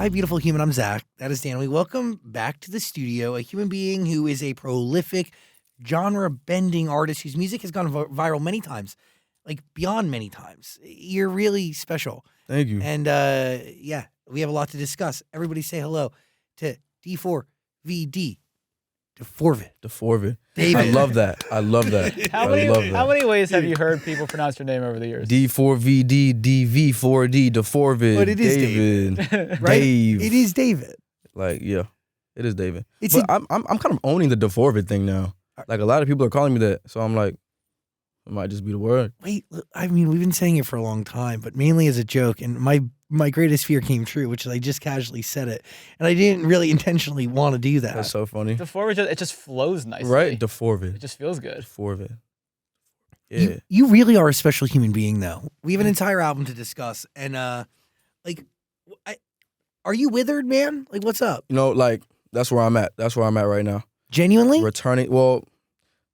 Hi, beautiful human. I'm Zach. That is Dan. We welcome back to the studio a human being who is a prolific, genre-bending artist whose music has gone viral many times, like beyond many times. You're really special. Thank you. And yeah, we have a lot to discuss. Everybody say hello to d4vd. d4vd. David. I love that. I love that. How many ways have you heard people pronounce your name over the years? d4vd, dv4d, d4vd. But it is David. Right? Dave. It is David. Like, yeah, it is David. It's but I'm kind of owning the d4vd thing now. Like, a lot of people are calling me that, so I'm like, it might just be the word. Wait, I mean, we've been saying it for a long time, but mainly as a joke. And my greatest fear came true, which is I just casually said it, and I didn't really intentionally want to do that. That's so funny. d4vd, it just flows nicely. Right? d4vd. It just feels good. d4vd. Yeah. You really are a special human being, though. We have an entire album to discuss, and are you withered, man? Like, what's up? You know, like, that's where I'm at. That's where I'm at right now. Genuinely? Returning, well,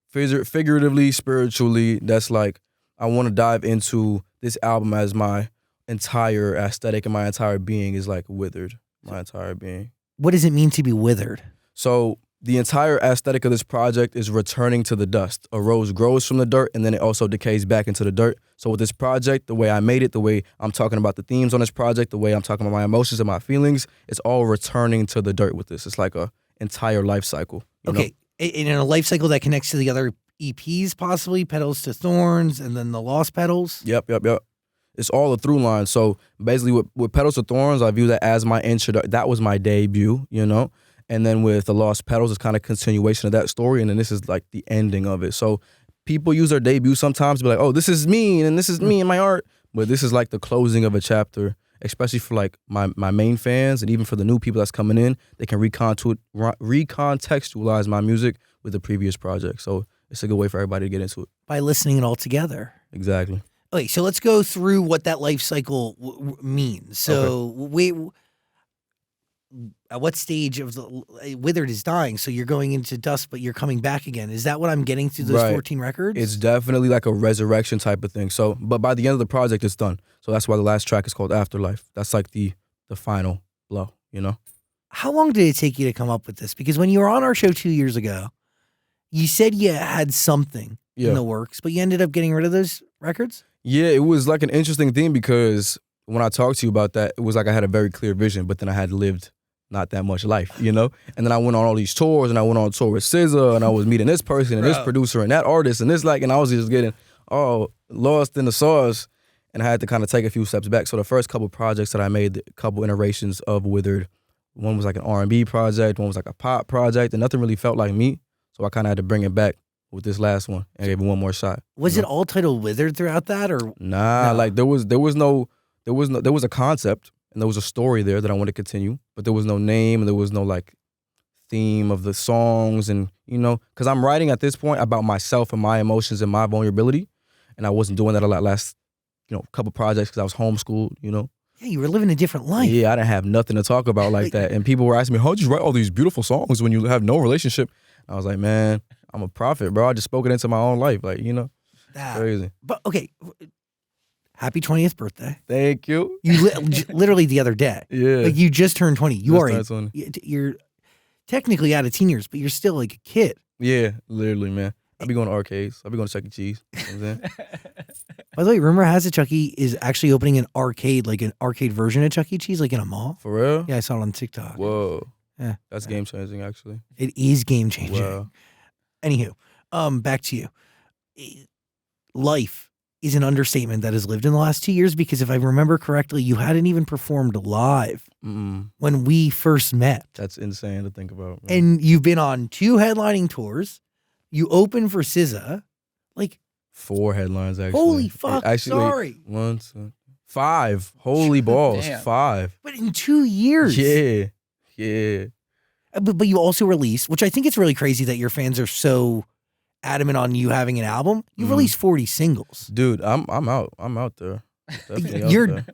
figuratively, spiritually, that's like, I want to dive into this album as my entire aesthetic and my entire being is like withered. My entire being. What does it mean to be withered? So the entire aesthetic of this project is returning to the dust. A rose grows from the dirt and then it also decays back into the dirt. So with this project, the way I made it, the way I'm talking about the themes on this project, the way I'm talking about my emotions and my feelings, it's all returning to the dirt with this. It's like a entire life cycle. You know? In a life cycle that connects to the other EPs, possibly Petals to Thorns, and then the Lost Petals. Yep. It's all a through line. So basically, with Petals to Thorns, I view that as my introduction. That was my debut, you know. And then with the Lost Petals, it's kind of continuation of that story, and then this is like the ending of it. So people use their debut sometimes to be like, "Oh, this is me, and this is me and my art," but this is like the closing of a chapter. Especially for like my main fans and even for the new people that's coming in, they can recontextualize my music with the previous project. So it's a good way for everybody to get into it. By listening it all together. Exactly. Okay, so let's go through what that life cycle means. So at what stage of the withered is dying? So you're going into dust, but you're coming back again. Is that what I'm getting through those 14 records? It's definitely like a resurrection type of thing. So, but by the end of the project, it's done. So that's why the last track is called Afterlife. That's like the final blow, you know? How long did it take you to come up with this? Because when you were on our show 2 years ago, you said you had something in the works, but you ended up getting rid of those records? Yeah, it was like an interesting thing because when I talked to you about that, it was like I had a very clear vision, but then I had lived not that much life, you know? And then I went on all these tours, and I went on tour with SZA, and I was meeting this person and this producer and that artist and this and I was just getting lost in the sauce, and I had to kind of take a few steps back. So the first couple projects that I made, a couple iterations of Withered, one was like an R&B project, one was like a pop project, and nothing really felt like me. So I kind of had to bring it back with this last one and gave it one more shot. Was it all titled Withered throughout that, or nah? Like there was a concept. And there was a story there that I wanted to continue, but there was no name and there was no like theme of the songs, and you know, because I'm writing at this point about myself and my emotions and my vulnerability, and I wasn't doing that a lot last, couple projects because I was homeschooled, you know. Yeah, you were living a different life. Yeah, I didn't have nothing to talk about like that, and people were asking me, "How'd you write all these beautiful songs when you have no relationship?" I was like, "Man, I'm a prophet, bro. I just spoke it into my own life, like crazy." But okay. Happy 20th birthday. Thank you. You literally the other day. Yeah. Like you just turned 20. You're technically out of teen years, but you're still like a kid. Yeah, literally, man. I'll be going to arcades. I'll be going to Chuck E. Cheese. You know what I'm saying? By the way, rumor has it Chuck E. is actually opening an arcade, like an arcade version of Chuck E. Cheese, like in a mall. For real? Yeah, I saw it on TikTok. Whoa. Yeah. That's game changing, actually. It is game changing. Wow. Anywho, back to you. Life is an understatement that has lived in the last 2 years, because if I remember correctly, you hadn't even performed live when we first met. That's insane to think about, man. And you've been on 2 headlining tours. You opened for SZA. Like 4 headlines, actually. Holy fuck, actually, sorry. 1, 2, 5. Holy balls, Damn. 5. But in 2 years. Yeah. But you also released, which I think it's really crazy that your fans are so adamant on you having an album. You released 40 singles. Dude, I'm out. I'm out there. Definitely out You're there.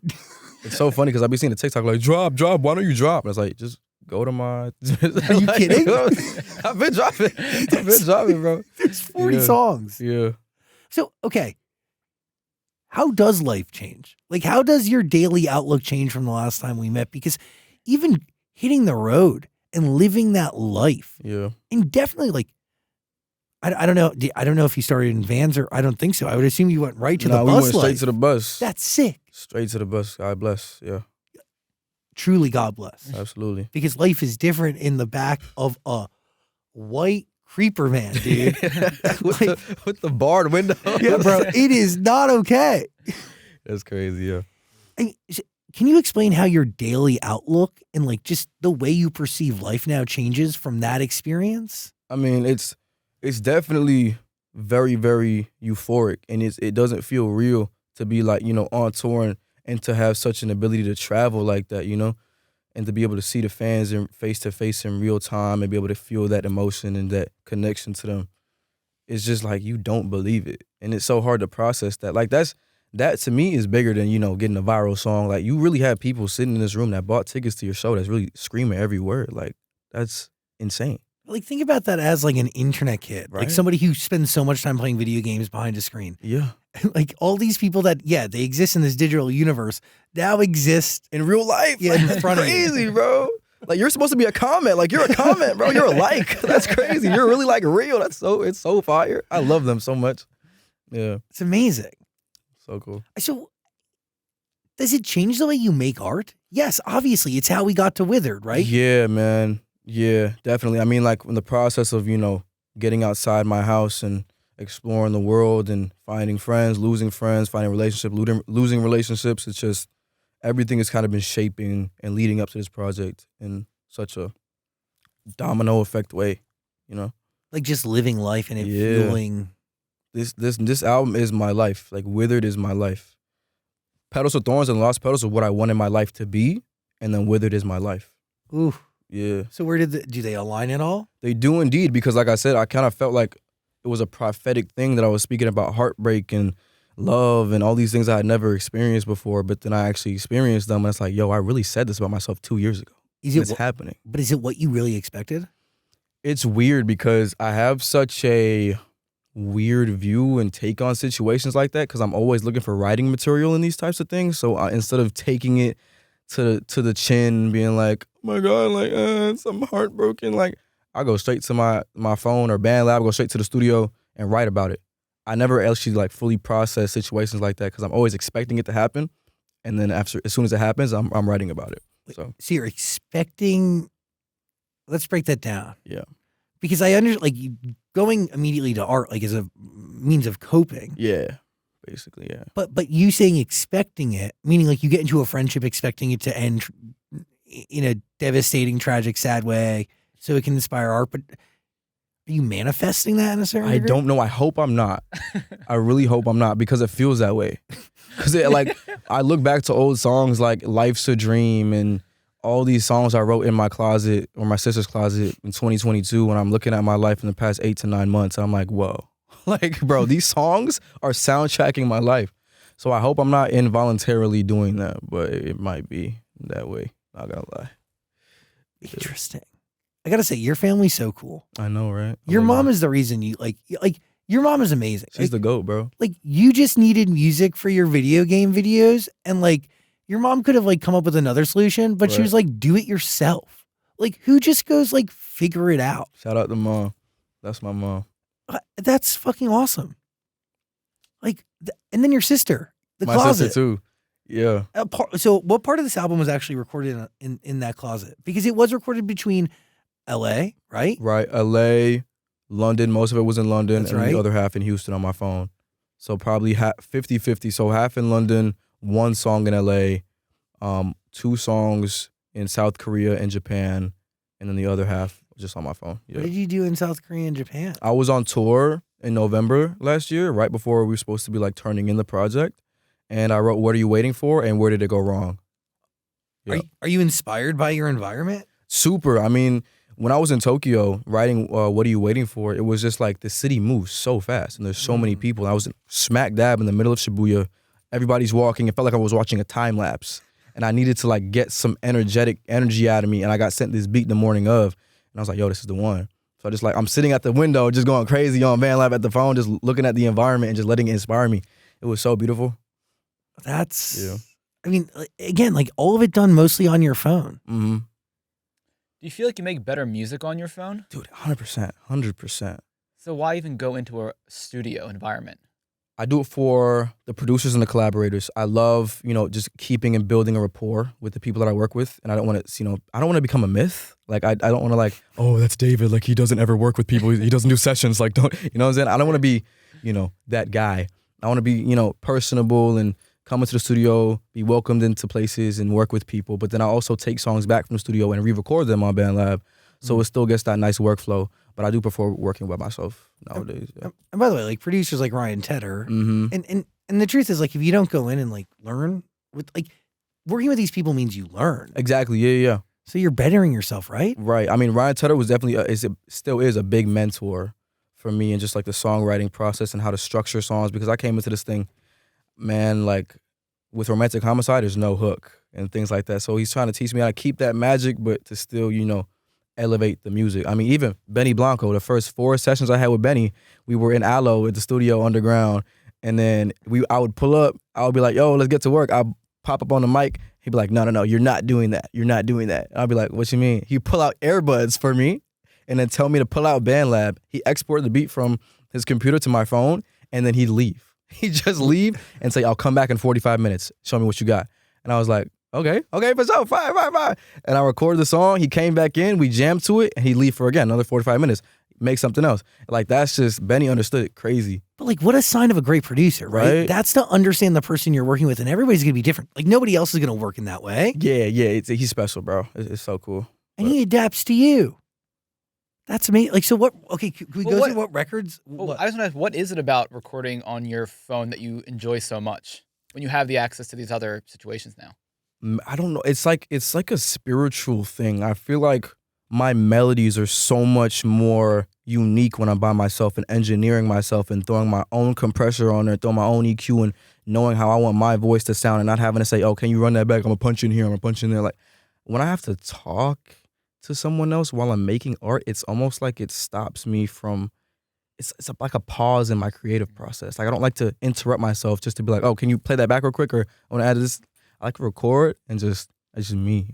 It's so funny because I be seeing the TikTok like, drop, why don't you drop? And it's like, just go to my... Are you kidding? I've been dropping, bro. There's 40 songs. Yeah. So, okay. How does life change? Like, how does your daily outlook change from the last time we met? Because even hitting the road and living that life. Yeah. And definitely like, I don't know. I don't know if you started in vans or I don't think so. I would assume you went right to the bus we went straight life. to the bus. That's sick. Straight to the bus. God bless. Yeah. Truly, God bless. Absolutely. Because life is different in the back of a white creeper van, dude. with the barred window. Yeah, bro. It is not okay. That's crazy, yeah. Can you explain how your daily outlook and like just the way you perceive life now changes from that experience? I mean, it's definitely very, very euphoric, and it doesn't feel real to be like, you know, on tour and to have such an ability to travel like that, you know, and to be able to see the fans in face to face in real time and be able to feel that emotion and that connection to them. It's just like you don't believe it, and it's so hard to process that. Like that to me is bigger than, you know, getting a viral song. Like you really have people sitting in this room that bought tickets to your show that's really screaming every word. Like that's insane. Like, think about that as like an internet kid, Right. like somebody who spends so much time playing video games behind a screen. Yeah. Like all these people that, yeah, they exist in this digital universe now exist In real life. Yeah, like, in that's front of you. crazy, bro. Like you're supposed to be a comment. Like you're a comment, bro. You're a like. That's crazy. You're really like real. It's so fire. I love them so much. Yeah. It's amazing. So cool. So, does it change the way you make art? Yes, obviously, it's how we got to Withered, right? Yeah, man. Yeah, definitely. I mean, like in the process of, you know, getting outside my house and exploring the world and finding friends, losing friends, finding relationships, losing relationships. It's just everything has kind of been shaping and leading up to this project in such a domino effect way, you know? Like just living life and it Yeah. feeling. This album is my life. Like Withered is my life. Petals of Thorns and Lost Petals are what I wanted my life to be, and then Withered is my life. Ooh. Yeah. So where do they align at all? They do indeed, because like I said, I kind of felt like it was a prophetic thing that I was speaking about heartbreak and love and all these things I had never experienced before, but then I actually experienced them, and it's like, yo, I really said this about myself 2 years ago. It's happening. But is it what you really expected? It's weird because I have such a weird view and take on situations like that because I'm always looking for writing material in these types of things. So instead of taking it to the chin, being like, oh my God, like I'm heartbroken, like I go straight to my phone or BandLab, go straight to the studio and write about it. I never actually like fully process situations like that because I'm always expecting it to happen, and then as soon as it happens, I'm writing about it. So you're expecting. Let's break that down. Yeah. Because I understand, like, going immediately to art, like, is a means of coping. yeah, basically, yeah. But you saying expecting it, meaning like you get into a friendship expecting it to end in a devastating, tragic, sad way, so it can inspire art. But are you manifesting that in a certain I degree? don't know. I hope I'm not. I really hope I'm not, because it feels that way. Because like I look back to old songs like "Life's a Dream" and all these songs I wrote in my closet or my sister's closet in 2022, when I'm looking at my life in the past 8 to 9 months, and I'm like, whoa, like, bro, these songs are soundtracking my life. So I hope I'm not involuntarily doing that, but it might be that way. Not gonna lie. Interesting. I gotta say, your family's so cool. I know, right? Your mom is the reason you like. Your mom is amazing. She's the GOAT, bro. Like, you just needed music for your video game videos, and like your mom could have like come up with another solution, but she Right. was like, do it yourself. Like, who just goes like figure it out? Shout out to mom. That's my mom. That's fucking awesome. Like, and then your sister, the My closet. sister too. Yeah. So what part of this album was actually recorded in that closet? Because it was recorded between L.A., right? Right. LA, London. Most of it was in London. That's and right. the other half in Houston on my phone. So probably 50-50. So half in London, one song in LA, 2 songs in South Korea and Japan, and then the other half just on my phone. Yeah. What did you do in South Korea and Japan? I was on tour in November last year, right before we were supposed to be like turning in the project. And I wrote "What Are You Waiting For?" and "Where Did It Go Wrong?" Yeah. Are you inspired by your environment? Super. I mean, when I was in Tokyo writing "What Are You Waiting For?", it was just like the city moves so fast and there's so many people. I was smack dab in the middle of Shibuya. Everybody's walking. It felt like I was watching a time lapse, and I needed to like get some energy out of me. And I got sent this beat the morning of, and I was like, yo, this is the one. So I just like, I'm sitting at the window just going crazy on BandLab at the phone, just looking at the environment and just letting it inspire me. It was so beautiful. That's. Yeah. I mean, again, like all of it done mostly on your phone. Mm-hmm. Do you feel like you make better music on your phone? Dude, 100%, 100%. So why even go into a studio environment? I do it for the producers and the collaborators. I love, just keeping and building a rapport with the people that I work with. And I don't want to, I don't want to become a myth. Like, I don't want to oh, that's David. Like, he doesn't ever work with people. He doesn't do sessions. Like, don't, you know what I'm saying? I don't want to be, that guy. I want to be, personable and come into the studio, be welcomed into places and work with people. But then I also take songs back from the studio and re-record them on BandLab. So it still gets that nice workflow. But I do prefer working by myself nowadays. Yeah. And by the way, like producers like Ryan Tedder, and the truth is, like, if you don't go in and like learn with working with these people means you learn. Exactly. Yeah. So you're bettering yourself, right? Right. I mean, Ryan Tedder was definitely still is a big mentor for me, and just like the songwriting process and how to structure songs, because I came into this thing, man, like with Romantic Homicide, there's no hook and things like that. So he's trying to teach me how to keep that magic, but to still, elevate the music. I mean, even Benny Blanco, the first 4 sessions I had with Benny, we were in Aloe at the studio underground, and then I would pull up, I would be like, yo, let's get to work. I'll pop up on the mic. He'd be like, no, you're not doing that. You're not doing that. I'd be like, what you mean? He'd pull out earbuds for me and then tell me to pull out BandLab. He exported the beat from his computer to my phone, and then he'd leave. He'd just leave and say, I'll come back in 45 minutes. Show me what you got. And I was like, okay, for sure, fine. And I recorded the song. He came back in, we jammed to it, and he'd leave for, again, another 45 minutes, make something else. Like, that's just, Benny understood it crazy. But like, what a sign of a great producer, right? That's to understand the person you're working with, and everybody's going to be different. Like, nobody else is going to work in that way. Yeah, he's special, bro. It's so cool. And he adapts to you. That's amazing. Like, so what, okay, can we go through what records? Well, I just want to ask, what is it about recording on your phone that you enjoy so much when you have the access to these other situations now? I don't know. It's like a spiritual thing. I feel like my melodies are so much more unique when I'm by myself and engineering myself and throwing my own compressor on there, throwing my own EQ and knowing how I want my voice to sound, and not having to say, oh, can you run that back? I'm gonna punch in here, I'm gonna punch in there. Like, when I have to talk to someone else while I'm making art, it's almost like it stops me from, it's like a pause in my creative process. Like, I don't like to interrupt myself just to be like, oh, can you play that back real quick? Or I want to add this. I like to record and it's just me,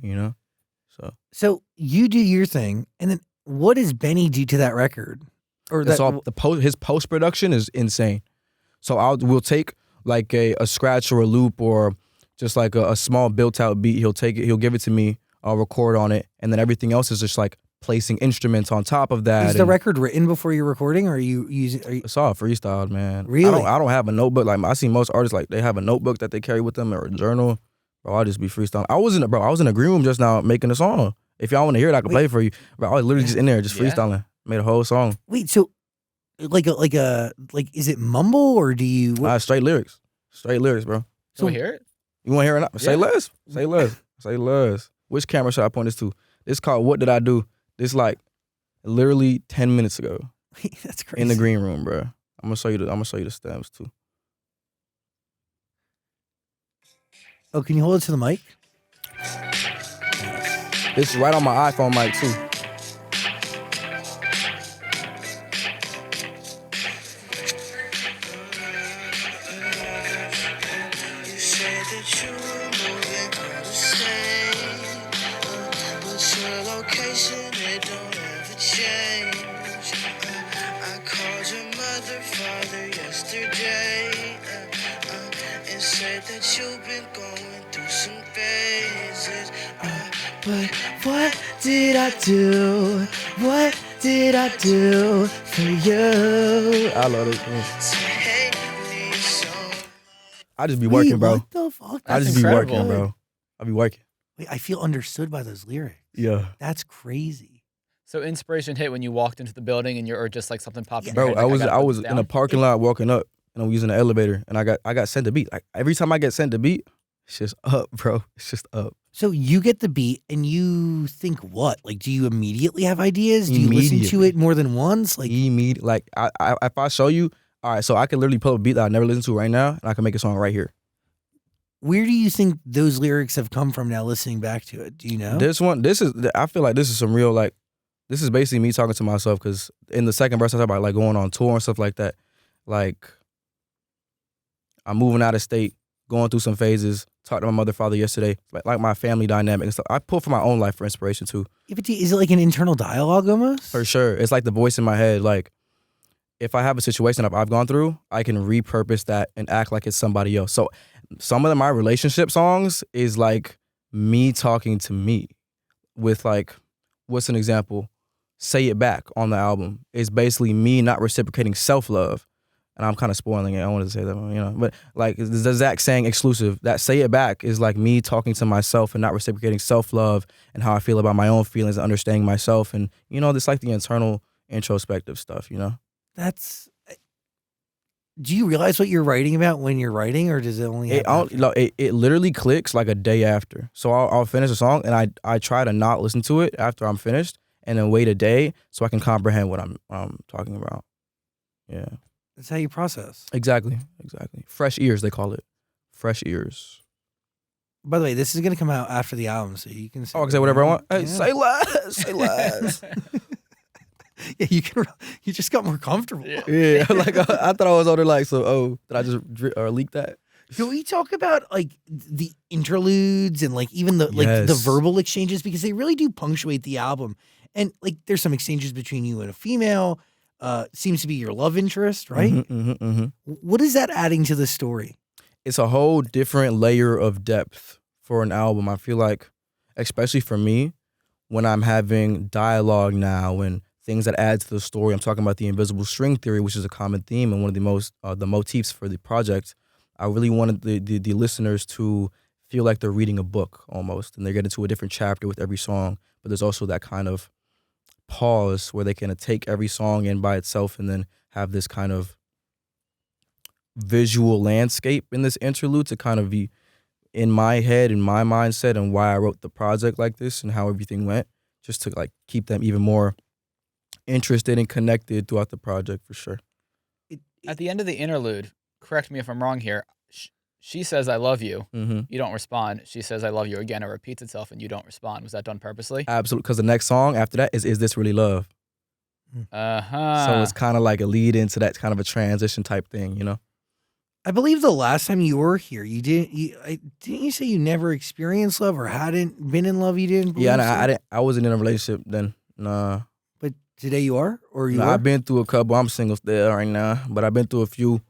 So you do your thing, and then what does Benny do to that record? Or that's all. His post production is insane. So we'll take like a scratch or a loop or just like a small built out beat. He'll take it. He'll give it to me. I'll record on it, and then everything else is just like placing instruments on top of that. Is the record written before you're recording, or are you using? It's all freestyled, man. Really? I don't have a notebook. Like, I see most artists, like, they have a notebook that they carry with them or a journal. Bro, I'll just be freestyling. I was in a green room just now making a song. If y'all want to hear it, I can play it for you. Bro, I was literally just in there just freestyling. Made a whole song. Wait, so like is it mumble, or do you? Straight lyrics, bro. So we hear it. You want to hear it? Now? Say less. Say less. Which camera should I point this to? This called What Did I Do? This like literally 10 minutes ago. That's crazy. In the green room, bro. I'm gonna show you the stems too. Oh, can you hold it to the mic? It's right on my iPhone mic too. But what did I do? What did I do for you? I love this song. I just be working, bro. What the fuck? I just incredible. be working, bro. I be working. Wait, I feel understood by those lyrics. Yeah. That's crazy. So inspiration hit when you walked into the building and or just like something popped in Bro, your head, like, I was in a parking lot walking up, and I'm using the elevator, and I got sent a beat. Like, every time I get sent a beat, it's just up, bro. It's just up. So you get the beat and you think what? Like, do you immediately have ideas? Do you listen to it more than once? Like, Like, if I show you, all right, so I can literally pull a beat that I never listened to right now, and I can make a song right here. Where do you think those lyrics have come from now, listening back to it? Do you know? I feel like this is some real, like, this is basically me talking to myself, because in the second verse I talk about like going on tour and stuff like that. Like, I'm moving out of state, going through some phases. Talked to my mother, father yesterday, like my family dynamic and stuff. I pull from my own life for inspiration too. Is it like an internal dialogue almost? For sure. It's like the voice in my head. Like if I have a situation that I've gone through, I can repurpose that and act like it's somebody else. So some of my relationship songs is like me talking to me with like, what's an example? Say It Back on the album. It's basically me not reciprocating self-love. And I'm kind of spoiling it. I wanted to say that, but like the zachsang exclusive, that Say It Back is like me talking to myself and not reciprocating self-love and how I feel about my own feelings and understanding myself. And, it's like the internal introspective stuff, That's. Do you realize what you're writing about when you're writing, or does it only happen it literally clicks like a day after. So I'll finish a song and I try to not listen to it after I'm finished and then wait a day so I can comprehend what I'm talking about. Yeah. That's how you process. Exactly. Fresh ears, they call it. Fresh ears. By the way, this is going to come out after the album, so you can say, I can say whatever I want. Hey, Yeah. say less. Say less. Yeah, you just got more comfortable. Yeah, like I thought I was older. Like, so, did I just leak that? Can we talk about like the interludes and like even the Yes. verbal exchanges, because they really do punctuate the album, and like there's some exchanges between you and a female. Seems to be your love interest, right? What is that adding to the story? It's a whole different layer of depth for an album. I feel like, especially for me, when I'm having dialogue now and things that add to the story. I'm talking about the invisible string theory, which is a common theme and one of the most the motifs for the project. I really wanted the listeners to feel like they're reading a book almost, and they get into a different chapter with every song. But there's also that kind of pause where they can take every song in by itself and then have this kind of visual landscape in this interlude to kind of be in my head, in my mindset, and why I wrote the project like this and how everything went, just to like keep them even more interested and connected throughout the project for sure. At the end of the interlude, correct me if I'm wrong here, she says, "I love you." Mm-hmm. You don't respond. She says, "I love you" again. It repeats itself and you don't respond. Was that done purposely? Absolutely, because the next song after that is This Really Love? Uh-huh. So it's kind of like a lead into that kind of a transition type thing, I believe the last time you were here, didn't you say you never experienced love or hadn't been in love? You didn't. Yeah, and believe so? I wasn't in a relationship then. Nah. But today you are, or you No, are? I've been through a couple. I'm single still right now, but I've been through a few,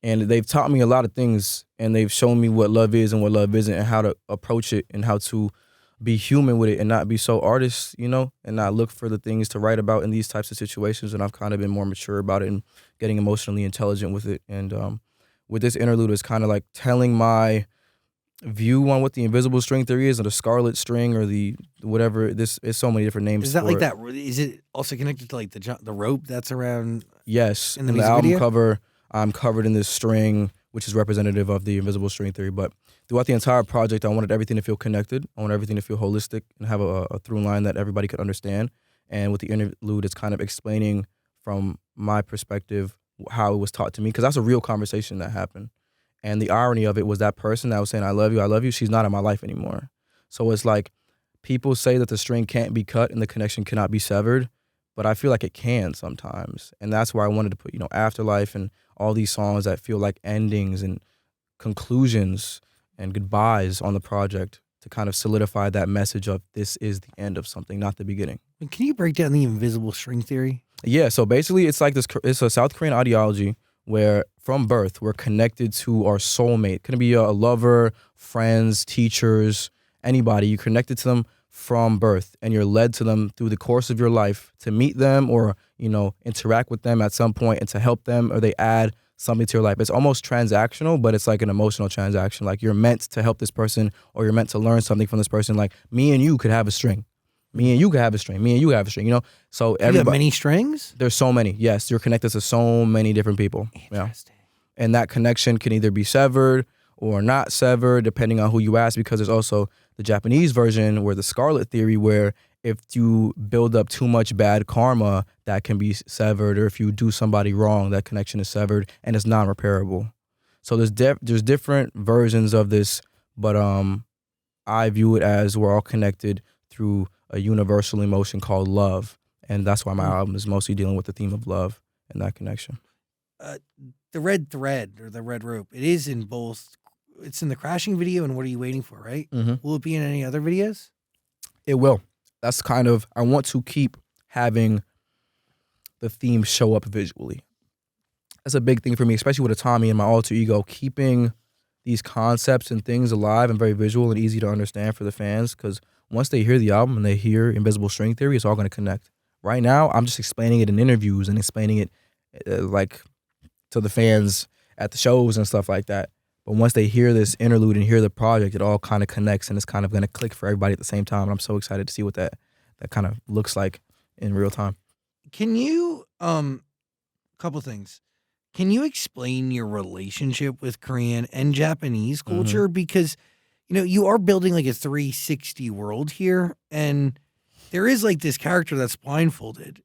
and they've taught me a lot of things, and they've shown me what love is and what love isn't, and how to approach it, and how to be human with it, and not be so artist, and not look for the things to write about in these types of situations. And I've kind of been more mature about it and getting emotionally intelligent with it. And with this interlude, it's kind of like telling my view on what the invisible string theory is, or the scarlet string, or the whatever. This is so many different names. Is that for like it. that? Is it also connected to like the rope that's around? Yes, In the in the music album video? cover, I'm covered in this string, which is representative of the invisible string theory. But throughout the entire project, I wanted everything to feel connected. I wanted everything to feel holistic and have a through line that everybody could understand. And with the interlude, it's kind of explaining from my perspective how it was taught to me, because that's a real conversation that happened. And the irony of it was that person that was saying, I love you, she's not in my life anymore. So it's like people say that the string can't be cut and the connection cannot be severed, but I feel like it can sometimes. And that's why I wanted to put, Afterlife and all these songs that feel like endings and conclusions and goodbyes on the project to kind of solidify that message of this is the end of something, not the beginning. Can you break down the invisible string theory? Yeah, so basically it's like this, it's a South Korean ideology where from birth we're connected to our soulmate. It can be a lover, friends, teachers, anybody. You're connected to them from birth, and you're led to them through the course of your life to meet them or, interact with them at some point and to help them, or they add something to your life. It's almost transactional, but it's like an emotional transaction. Like you're meant to help this person, or you're meant to learn something from this person. Like me and you could have a string. Me and you could have a string. Me and you have a string, So Do you have everybody, many strings? there's so many. Yes, you're connected to so many different people. Yeah. Interesting. And that connection can either be severed or not severed, depending on who you ask, because there's also the Japanese version where the scarlet theory, where if you build up too much bad karma, that can be severed, or if you do somebody wrong, that connection is severed and it's non-repairable. So there's different versions of this, but I view it as we're all connected through a universal emotion called love. And that's why my album is mostly dealing with the theme of love and that connection. The red thread or the red rope, it is in both it's in the Crashing video and What Are You Waiting For, right? Mm-hmm. Will it be in any other videos? It will. That's kind of, I want to keep having the theme show up visually. That's a big thing for me, especially with Tommy and my alter ego, keeping these concepts and things alive and very visual and easy to understand for the fans, because once they hear the album and they hear Invisible String Theory, it's all going to connect. Right now, I'm just explaining it in interviews and explaining it like to the fans at the shows and stuff like that. But once they hear this interlude and hear the project, it all kind of connects and it's kind of going to click for everybody at the same time. And I'm so excited to see what that kind of looks like in real time. Can you, couple things. Can you explain your relationship with Korean and Japanese culture? Because, you know, you are building like a 360 world here, and there is like this character that's blindfolded.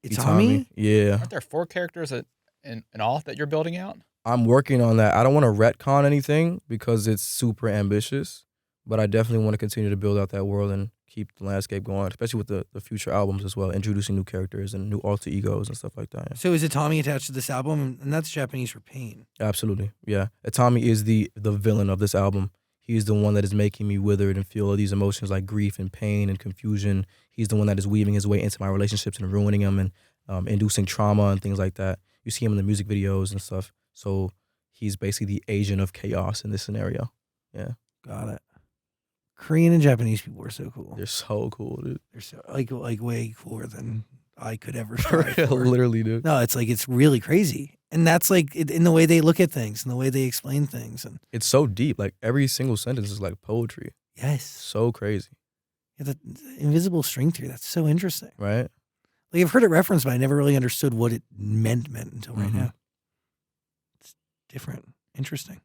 Itami? Yeah. Aren't there 4 characters in all that you're building out? I'm working on that. I don't want to retcon anything because it's super ambitious, but I definitely want to continue to build out that world and keep the landscape going, especially with the future albums as well, introducing new characters and new alter egos and stuff like that. Yeah. So is Itami attached to this album? And that's Japanese for pain. Absolutely, yeah. Itami is the villain of this album. He's the one that is making me withered and feel these emotions like grief and pain and confusion. He's the one that is weaving his way into my relationships and ruining them and inducing trauma and things like that. You see him in the music videos and stuff. So he's basically the agent of chaos in this scenario. Yeah. Got it. Korean and Japanese people are so cool. They're so cool, dude. They're so like way cooler than I could ever strive for. Literally, dude. No, it's like it's really crazy. And that's like in the way they look at things and the way they explain things. And it's so deep. Like every single sentence is like poetry. yes. So crazy. Yeah, the invisible string theory, that's so interesting. Right? Like I've heard it referenced, but I never really understood what it meant until right now. It's different. Interesting.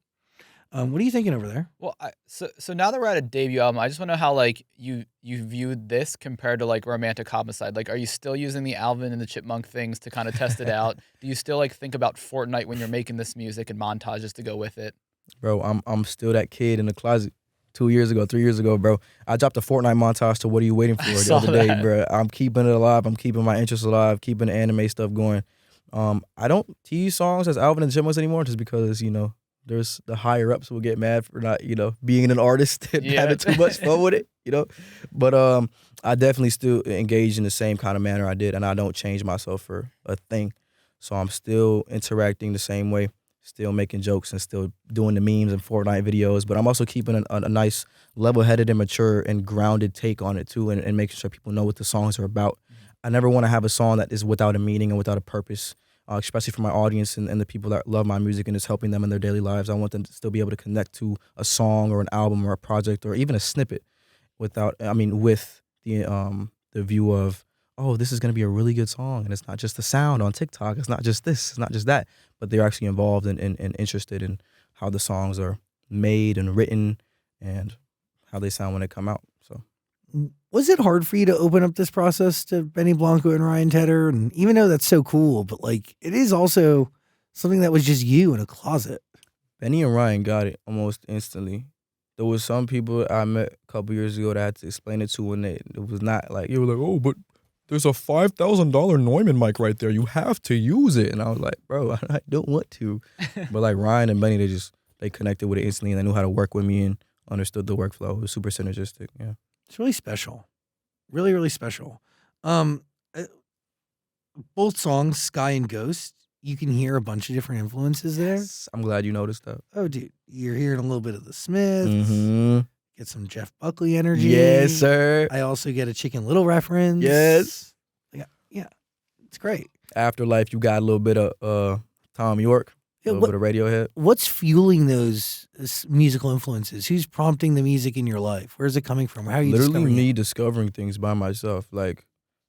What are you thinking over there? Well, so now that we're at a debut album, I just want to know how like you viewed this compared to like Romantic Homicide. Like, are you still using the Alvin and the Chipmunk things to kind of test it out? Do you still like think about Fortnite when you're making this music and montages to go with it? Bro, I'm still that kid in the closet. 3 years ago, bro. I dropped a Fortnite montage to What Are You Waiting For the other day, bro. I'm keeping it alive. I'm keeping my interest alive, keeping the anime stuff going. I don't tease songs as Alvin and Chipmunks anymore just because, you know, there's the higher ups will get mad for not, you know, being an artist and having too much fun with it, you know. But I definitely still engage in the same kind of manner I did, and I don't change myself for a thing. So I'm still interacting the same way, still making jokes and still doing the memes and Fortnite videos. But I'm also keeping a nice level-headed and mature and grounded take on it too, and making sure people know what the songs are about. I never want to have a song that is without a meaning and without a purpose. Especially for my audience and the people that love my music and is helping them in their daily lives. I want them to still be able to connect to a song or an album or a project or even a snippet with the view of, oh, this is going to be a really good song. And it's not just the sound on TikTok. It's not just this. It's not just that. But they're actually involved and interested in how the songs are made and written and how they sound when they come out. So. Was it hard for you to open up this process to Benny Blanco and Ryan Tedder? And even though that's so cool, but like it is also something that was just you in a closet. Benny and Ryan got it almost instantly. There was some people I met a couple years ago that I had to explain it to, and it was not like, you were like, oh, but there's a $5,000 Neumann mic right there. You have to use it. And I was like, bro, I don't want to. But like Ryan and Benny, they connected with it instantly, and they knew how to work with me and understood the workflow. It was super synergistic. Yeah. It's really special. Really, really special. Both songs, Sky and Ghost, you can hear a bunch of different influences there. Yes, I'm glad you noticed that. Oh, dude. You're hearing a little bit of the Smiths. Mm-hmm. Get some Jeff Buckley energy. Yes, sir. I also get a Chicken Little reference. Yes. Yeah. It's great. Afterlife, you got a little bit of Tom York. A little bit of Radiohead. What's fueling those musical influences? Who's prompting the music in your life? Where's it coming from? How are you literally me discovering things by myself. Like,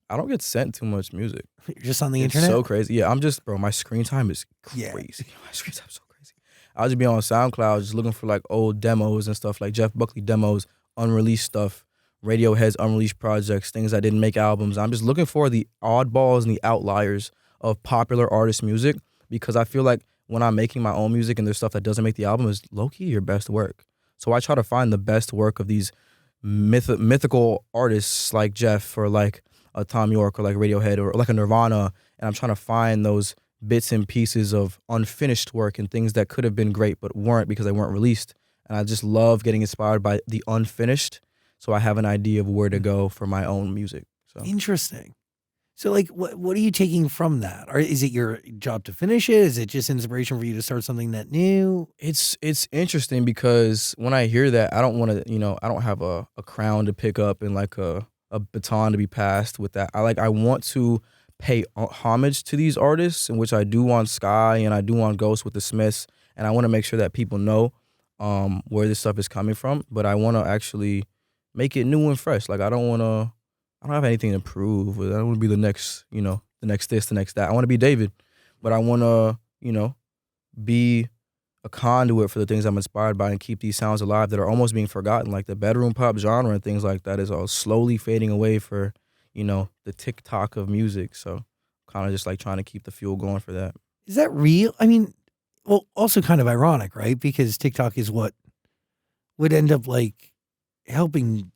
I don't get sent too much music. You're just on the It's internet? so crazy. Yeah, I'm just, bro, my screen time is crazy. Yeah. My screen time is so crazy. I'll just be on SoundCloud just looking for like old demos and stuff, like Jeff Buckley demos, unreleased stuff, Radiohead's unreleased projects, things that didn't make albums. I'm just looking for the oddballs and the outliers of popular artist music, because I feel like when I'm making my own music and there's stuff that doesn't make the album, is low-key your best work. So I try to find the best work of these mythical artists like Jeff or like a Tom York or like Radiohead or like a Nirvana, and I'm trying to find those bits and pieces of unfinished work and things that could have been great but weren't because they weren't released, And I just love getting inspired by the unfinished. So I have an idea of where to go for my own music. So Interesting. So, like, what are you taking from that? Or is it your job to finish it? Is it just inspiration for you to start something that new? it's interesting because when I hear that, I don't want to, I don't have a crown to pick up and like a baton to be passed with that. I want to pay homage to these artists, in which I do want Sky and I do want Ghost with the Smiths, and I want to make sure that people know where this stuff is coming from. But I want to actually make it new and fresh. Like I don't have anything to prove. I don't want to be the next, the next this, the next that. I want to be David, but I want to, be a conduit for the things I'm inspired by and keep these sounds alive that are almost being forgotten. Like the bedroom pop genre and things like that is all slowly fading away for, the TikTok of music. So kind of just like trying to keep the fuel going for that. Is that real? I mean, well, also kind of ironic, right? Because TikTok is what would end up like helping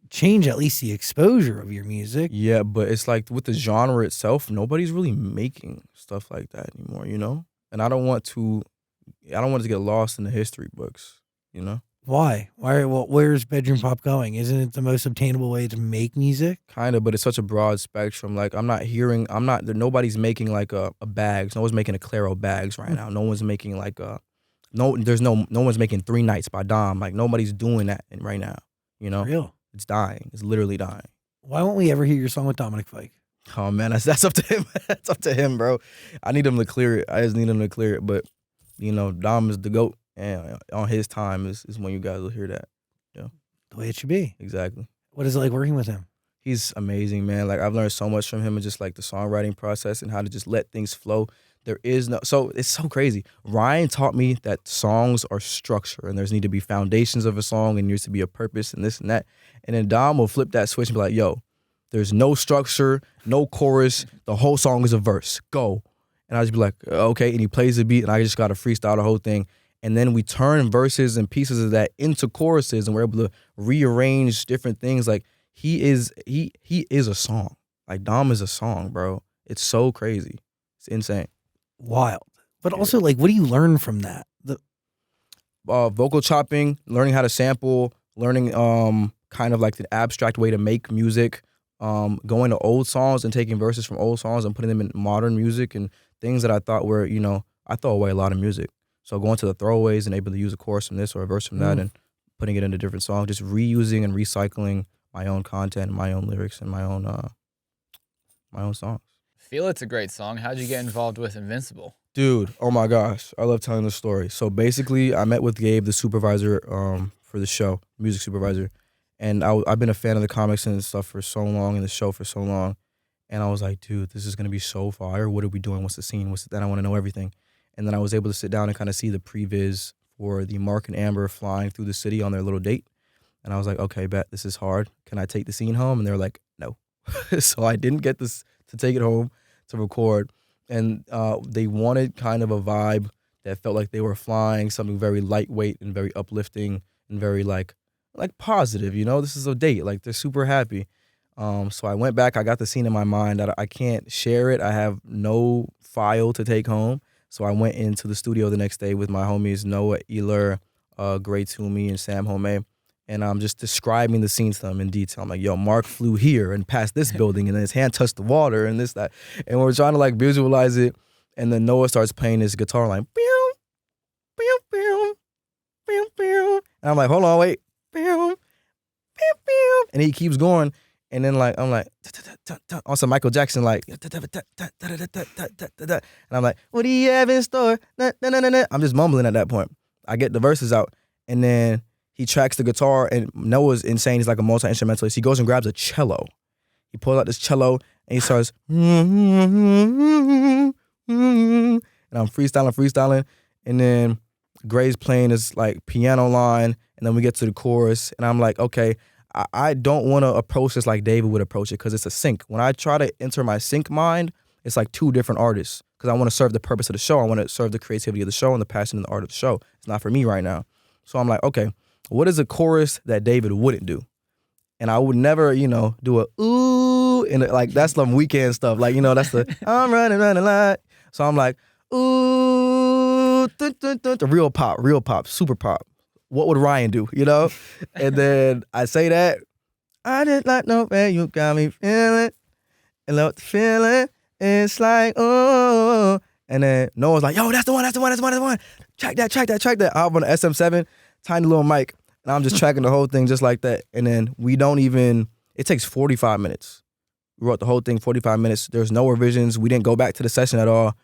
change at least the exposure of your music. Yeah, but it's like with the genre itself, nobody's really making stuff like that anymore, And I don't want to get lost in the history books, Why? Well, where's bedroom pop going? Isn't it the most obtainable way to make music? Kind of, but it's such a broad spectrum. Like nobody's making like a bags. No one's making a Claro bags right now. No one's making like no one's making 3 Nights by Dom. Like nobody's doing that right now, Real. It's dying. It's literally dying. Why won't we ever hear your song with Dominic Fike? Oh man, that's up to him. That's up to him, bro. I need him to clear it. I just need him to clear it. But Dom is the GOAT, and on his time is when you guys will hear that. The way it should be. Exactly. What is it like working with him? He's amazing, man. Like I've learned so much from him, and just like the songwriting process and how to just let things flow. So it's so crazy. Ryan taught me that songs are structure, and there's need to be foundations of a song, and needs to be a purpose, and this and that. And then Dom will flip that switch and be like, "Yo, there's no structure, no chorus. The whole song is a verse. Go." And I just be like, "Okay." And he plays the beat, and I just got to freestyle the whole thing. And then we turn verses and pieces of that into choruses, and we're able to rearrange different things. Like he is a song. Like Dom is a song, bro. It's so crazy. It's insane. Wild. But also, like, what do you learn from that? Vocal chopping, learning how to sample, learning kind of like the abstract way to make music, going to old songs and taking verses from old songs and putting them in modern music and things that I thought were, I throw away a lot of music. So going to the throwaways and able to use a chorus from this or a verse from that and putting it into different songs, just reusing and recycling my own content, my own lyrics, and my own songs. Feel It's a great song. How'd you get involved with Invincible? Dude, oh my gosh, I love telling the story. So basically, I met with Gabe, the supervisor for the show, music supervisor, and I've been a fan of the comics and stuff for so long, and the show for so long, and I was like, dude, this is gonna be so fire. What are we doing? What's the scene? Then I want to know everything, and then I was able to sit down and kind of see the previs for the Mark and Amber flying through the city on their little date, and I was like, okay, bet this is hard. Can I take the scene home? And they're like, no. So I didn't get this to take it home to record. And they wanted kind of a vibe that felt like they were flying, something very lightweight and very uplifting and very like positive, This is a date, like they're super happy. So I went back, I got the scene in my mind. I can't share it. I have no file to take home. So I went into the studio the next day with my homies, Noah Eler, Gray Toomey, and Sam Homey. And I'm just describing the scene to them in detail. I'm like, yo, Mark flew here and past this building, and then his hand touched the water and this, that. And we're trying to like visualize it. And then Noah starts playing his guitar line. Pew, pew, pew, pew, pew. And I'm like, hold on, wait. Pew, pew, pew. And he keeps going. And then like, I'm like, on some Michael Jackson, like, and I'm like, what do you have in store? I'm just mumbling at that point. I get the verses out, and then he tracks the guitar, and Noah's insane. He's like a multi-instrumentalist. He goes and grabs a cello. He pulls out this cello, and he starts, and I'm freestyling, and then Gray's playing this like piano line, and then we get to the chorus, and I'm like, okay, I don't want to approach this like David would approach it, because it's a sync. When I try to enter my sync mind, it's like two different artists, because I want to serve the purpose of the show. I want to serve the creativity of the show and the passion and the art of the show. It's not for me right now. So I'm like, okay, what is a chorus that David wouldn't do? And I would never, do a ooh, and like that's some weekend stuff. Like, that's the I'm running light. So I'm like, ooh, the real pop, super pop. what would Ryan do, you know? And then I say that, I just like no man, you got me feeling, and love the feeling. It's like, oh. And then Noah's like, yo, that's the one. Track that. I have on the SM7, tiny little mic, and I'm just tracking the whole thing just like that. And then it takes 45 minutes. We wrote the whole thing 45 minutes. There's no revisions. We didn't go back to the session at all.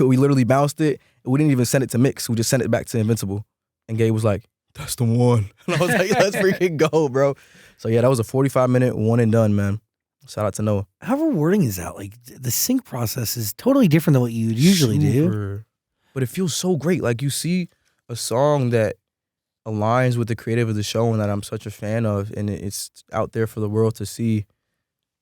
We literally bounced it. We didn't even send it to mix. We just sent it back to Invincible. And Gabe was like, that's the one. And I was like, let's freaking go, bro. So yeah, that was a 45-minute one and done, man. Shout out to Noah. How rewarding is that? Like the sync process is totally different than what you would usually do. But it feels so great. Like you see a song that aligns with the creative of the show and that I'm such a fan of, and it's out there for the world to see,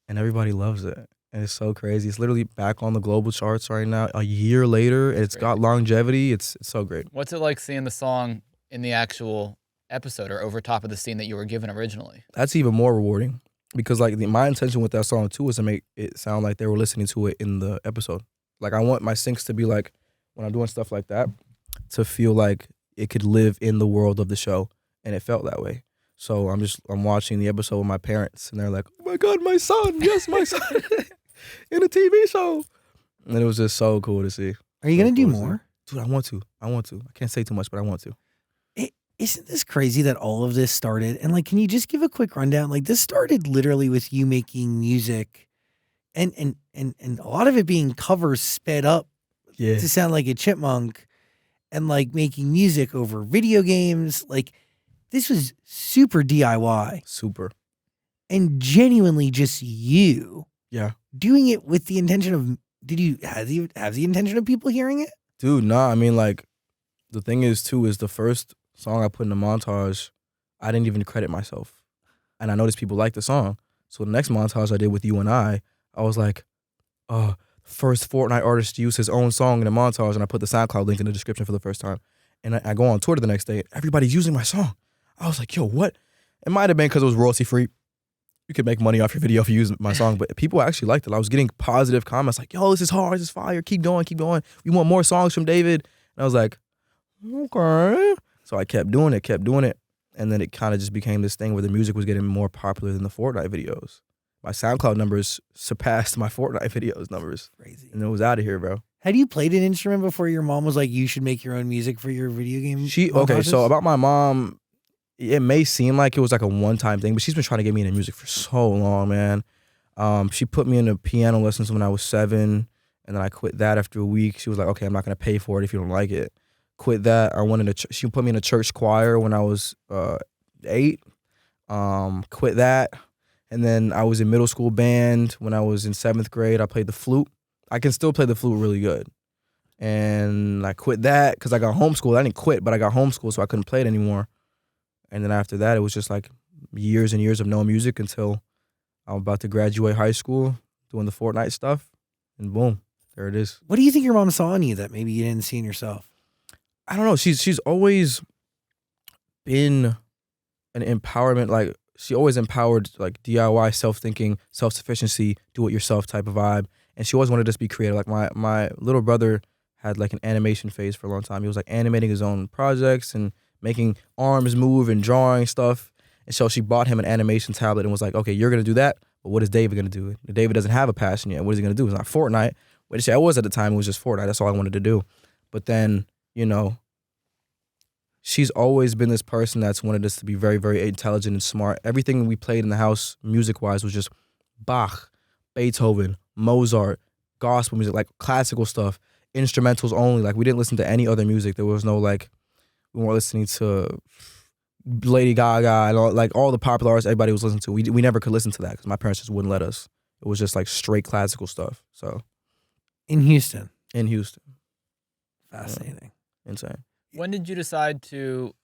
and everybody loves it. And it's so crazy. It's literally back on the global charts right now, a year later, and it's got longevity. It's so great. What's it like seeing the song in the actual episode or over top of the scene that you were given originally? That's even more rewarding because like my intention with that song too was to make it sound like they were listening to it in the episode. Like I want my syncs to be like, when I'm doing stuff like that, to feel like it could live in the world of the show, and it felt that way. So I'm watching the episode with my parents, and they're like, "Oh my God, my son! Yes, my son in a TV show!" And it was just so cool to see. Are you gonna do more, dude? I want to. I can't say too much, but I want to. Isn't this crazy that all of this started? And like, can you just give a quick rundown? Like, this started literally with you making music, and a lot of it being covers sped up to sound like a chipmunk, and like making music over video games. Like, this was super DIY. Super. And genuinely just you. Yeah. Doing it with the intention of, did you have the intention of people hearing it? Dude, nah. I mean, like, the thing is, too, is the first song I put in the montage, I didn't even credit myself. And I noticed people liked the song. So the next montage I did with you and I was like, first Fortnite artist to use his own song in a montage, and I put the SoundCloud link in the description for the first time. And I go on Twitter the next day, everybody's using my song. I was like, yo, what? It might have been because it was royalty free. You could make money off your video if you use my song, but people actually liked it. I was getting positive comments like, yo, this is hard, this is fire, keep going. We want more songs from David. And I was like, okay. So I kept doing it. And then it kind of just became this thing where the music was getting more popular than the Fortnite videos. My SoundCloud numbers surpassed my Fortnite videos numbers. Crazy. And it was out of here, bro. Had you played an instrument before your mom was like, you should make your own music for your video game? Okay, so about my mom, it may seem like it was like a one-time thing, but she's been trying to get me into music for so long, man. She put me into piano lessons when I was 7, and then I quit that after a week. She was like, okay, I'm not going to pay for it if you don't like it. Quit that. She put me in a church choir when I was 8. Quit that. And then I was in middle school band. When I was in 7th grade, I played the flute. I can still play the flute really good. And I quit that because I got homeschooled. I didn't quit, but I got homeschooled, so I couldn't play it anymore. And then after that, it was just like years and years of no music until I was about to graduate high school, doing the Fortnite stuff, and boom, there it is. What do you think your mom saw in you that maybe you didn't see in yourself? I don't know. She's always been an empowerment, like she always empowered like DIY, self-thinking, self-sufficiency, do-it-yourself type of vibe. And she always wanted us to be creative. Like my little brother had like an animation phase for a long time. He was like animating his own projects and making arms move and drawing stuff. And so she bought him an animation tablet and was like, okay, you're going to do that, but what is David going to do? David doesn't have a passion yet. What is he going to do? It's not Fortnite. Which I was at the time, it was just Fortnite. That's all I wanted to do. But then, you know, she's always been this person that's wanted us to be very, very intelligent and smart. Everything we played in the house, music-wise, was just Bach, Beethoven, Mozart, gospel music, like classical stuff, instrumentals only. Like we didn't listen to any other music. There was no like, we weren't listening to Lady Gaga and all the popular artists everybody was listening to. We never could listen to that because my parents just wouldn't let us. It was just like straight classical stuff. So in Houston. Fascinating. Yeah. Insane. When did you decide to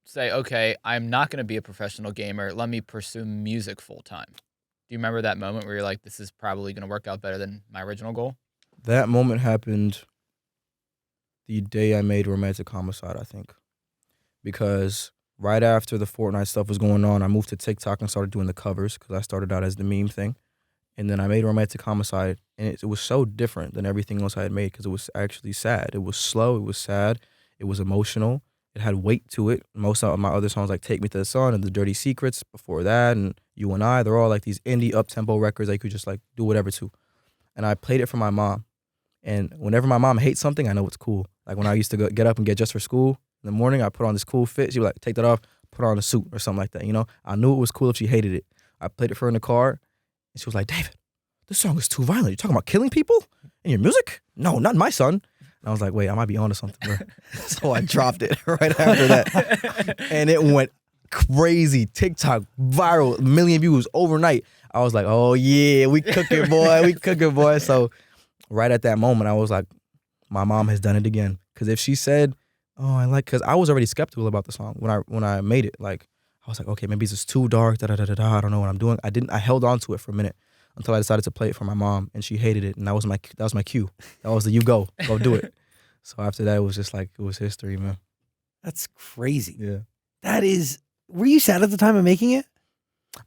say, okay, I'm not going to be a professional gamer. Let me pursue music full time? Do you remember that moment where you're like, this is probably going to work out better than my original goal? That moment happened the day I made Romantic Homicide, I think. Because right after the Fortnite stuff was going on, I moved to TikTok and started doing the covers because I started out as the meme thing. And then I made Romantic Homicide, and it was so different than everything else I had made because it was actually sad. It was slow, it was sad, it was emotional, it had weight to it. Most of my other songs, like Take Me to the Sun and The Dirty Secrets before that, and You and I, they're all like these indie up-tempo records that you could just like do whatever to. And I played it for my mom. And whenever my mom hates something, I know it's cool. Like when I used to get up and get dressed for school in the morning, I put on this cool fit. She would like, take that off, put on a suit or something like that, you know? I knew it was cool if she hated it. I played it for her in the car, and she was like, David, this song is too violent. You're talking about killing people in your music? No, not my son. And I was like, wait, I might be onto something, bro. So I dropped it right after that. And it went crazy. TikTok, viral, 1 million views overnight. I was like, oh yeah, we cooking, boy. We cooking, boy. So right at that moment, I was like, my mom has done it again. Because if she said, oh, because I was already skeptical about the song when I made it. Like, I was like, okay, maybe it's just too dark, da-da-da-da-da. I don't know what I'm doing. I held on to it for a minute until I decided to play it for my mom, and she hated it. And that was my cue. That was the you go do it. So after that, it was just like, it was history, man. That's crazy. Yeah. That is, were you sad at the time of making it?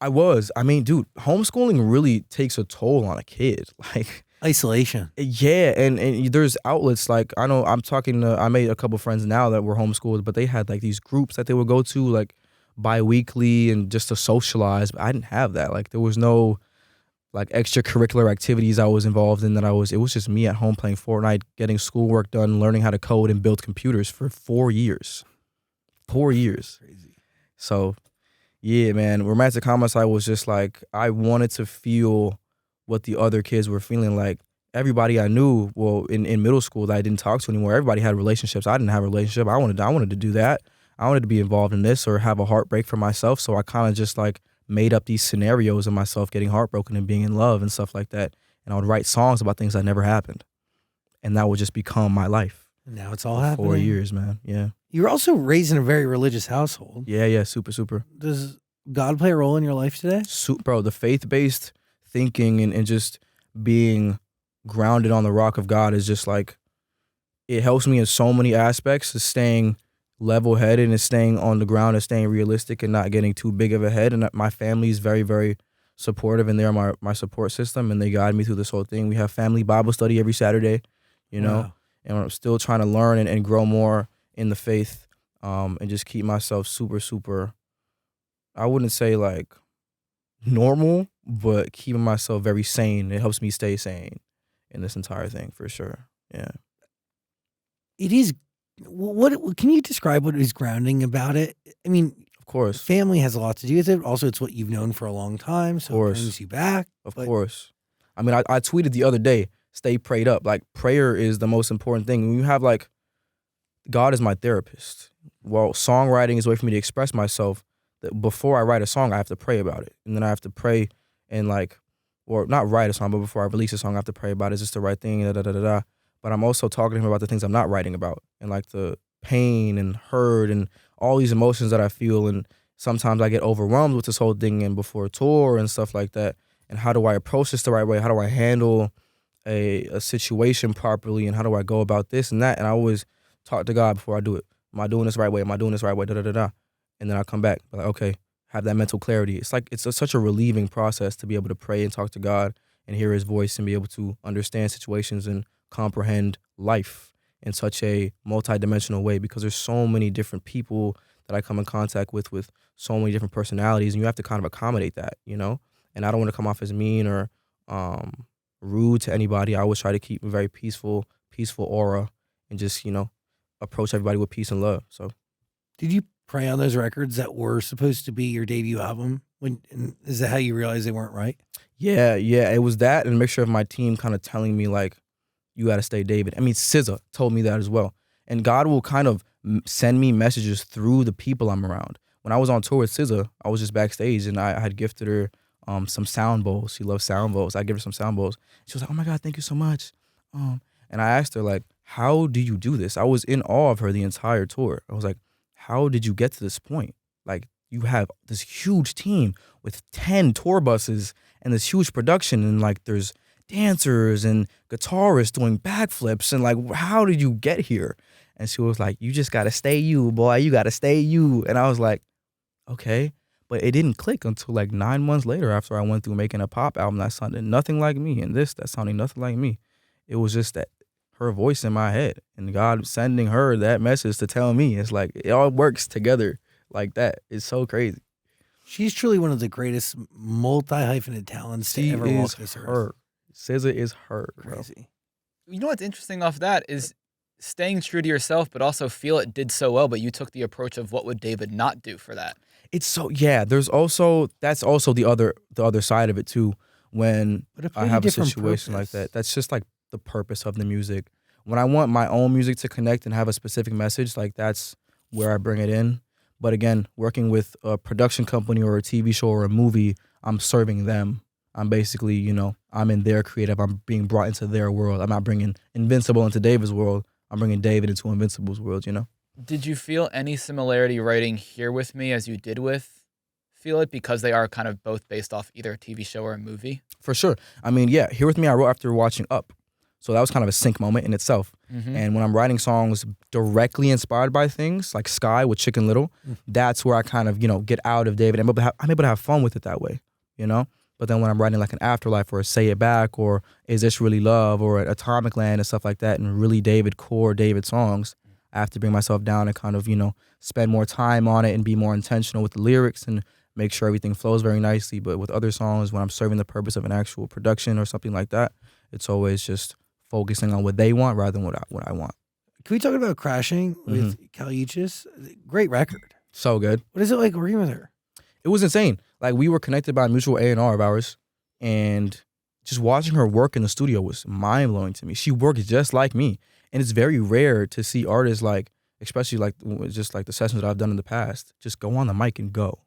I was. I mean, dude, homeschooling really takes a toll on a kid. Like, isolation. Yeah, and there's outlets like, I know I made a couple friends now that were homeschooled, but they had like these groups that they would go to like bi-weekly and just to socialize. But I didn't have that. Like there was no like extracurricular activities I was involved in it was just me at home playing Fortnite, getting schoolwork done, learning how to code and build computers for 4 years. 4 years. Crazy. So yeah, man, Romantic Homicide was just like, I wanted to feel what the other kids were feeling. Like everybody I knew, well, in middle school that I didn't talk to anymore, everybody had relationships. I didn't have a relationship. I wanted to do that. I wanted to be involved in this or have a heartbreak for myself. So I kind of just like made up these scenarios of myself getting heartbroken and being in love and stuff like that. And I would write songs about things that never happened. And that would just become my life. And now it's all happening. 4 years, man. Yeah. You were also raised in a very religious household. Yeah. Super. Does God play a role in your life today? Bro, the faith-based thinking and just being grounded on the rock of God is just like, it helps me in so many aspects of staying level-headed and staying on the ground and staying realistic and not getting too big of a head. And my family is very, very supportive, and they're my support system, and they guide me through this whole thing. We have family Bible study every Saturday, you know, Wow. and I'm still trying to learn and grow more in the faith, and just keep myself super, I wouldn't say like normal, but keeping myself very sane. It helps me stay sane in this entire thing for sure. Yeah. It is. What can you describe what is grounding about it? I mean, Of course. family has a lot to do with it. Also, it's what you've known for a long time, so it brings you back. Of but- course. I mean, I tweeted the other day, stay prayed up. Like, prayer is the most important thing. When you have, like, God is my therapist. Well, songwriting is a way for me to express myself. That before I write a song, I have to pray about it. And then I have to pray and, like, or not write a song, but before I release a song, I have to pray about it. Is this the right thing? Da-da-da-da-da. But I'm also talking to him about the things I'm not writing about, and like the pain and hurt and all these emotions that I feel. And sometimes I get overwhelmed with this whole thing and before a tour and stuff like that. And how do I approach this the right way? How do I handle a situation properly? And how do I go about this and that? And I always talk to God before I do it. Am I doing this the right way? Am I doing this the right way? Da-da-da-da. And then I come back, like, okay, have that mental clarity. It's like, it's such a relieving process to be able to pray and talk to God and hear his voice and be able to understand situations and comprehend life in such a multidimensional way, because there's so many different people that I come in contact with so many different personalities, and you have to kind of accommodate that, you know? And I don't want to come off as mean or rude to anybody. I always try to keep a very peaceful aura and just, you know, approach everybody with peace and love. So, Did you pray on those records that were supposed to be your debut album? Is that how you realized they weren't right? yeah, it was that and a mixture of my team kind of telling me, like, you got to stay David. I mean, SZA told me that as well. And God will kind of send me messages through the people I'm around. When I was on tour with SZA, I was just backstage, and I had gifted her some sound bowls. She loves sound bowls. I gave her some sound bowls. She was like, oh my God, thank you so much. And I asked her, like, how do you do this? I was in awe of her the entire tour. I was like, how did you get to this point? Like, you have this huge team with 10 tour buses and this huge production, and like there's dancers and guitarists doing backflips, and like, how did you get here? And she was like, you just gotta stay you, boy. You gotta stay you. And I was like, okay. But it didn't click until like 9 months later, after I went through making a pop album that sounded nothing like me, and this that sounded nothing like me. It was just that her voice in my head, and God sending her that message to tell me. It's like it all works together like that. It's so crazy. She's truly one of the greatest multi-hyphenate talents to ever walk this earth. SZA is her. Crazy. You know what's interesting off that is staying true to yourself, but also Feel It did so well, but you took the approach of what would David not do for that. It's so, yeah, that's also the other side of it too. When I have a situation like that, that's just like the purpose of the music. When I want my own music to connect and have a specific message, like that's where I bring it in. But again, working with a production company or a TV show or a movie, I'm serving them. I'm basically, you know, I'm in their creative. I'm being brought into their world. I'm not bringing Invincible into David's world. I'm bringing David into Invincible's world, you know? Did you feel any similarity writing Here With Me as you did with Feel It, because they are kind of both based off either a TV show or a movie? For sure. I mean, yeah, Here With Me I wrote after watching Up. So that was kind of a sync moment in itself. Mm-hmm. And when I'm writing songs directly inspired by things like Sky with Chicken Little, that's where I kind of, you know, get out of David. I'm able to have fun with it that way, you know? But then when I'm writing like an Afterlife or a Say It Back or Is This Really Love or Atomic Land and stuff like that, and really core David songs, I have to bring myself down and kind of, you know, spend more time on it and be more intentional with the lyrics and make sure everything flows very nicely. But with other songs, when I'm serving the purpose of an actual production or something like that, it's always just focusing on what they want rather than what I want. Can we talk about Crashing with Uchis? Great record. So good. What is it like working with her? It was insane. Like, we were connected by a mutual A&R of ours, and just watching her work in the studio was mind-blowing to me. She works just like me, and it's very rare to see artists like, especially like just like the sessions that I've done in the past, just go on the mic and go.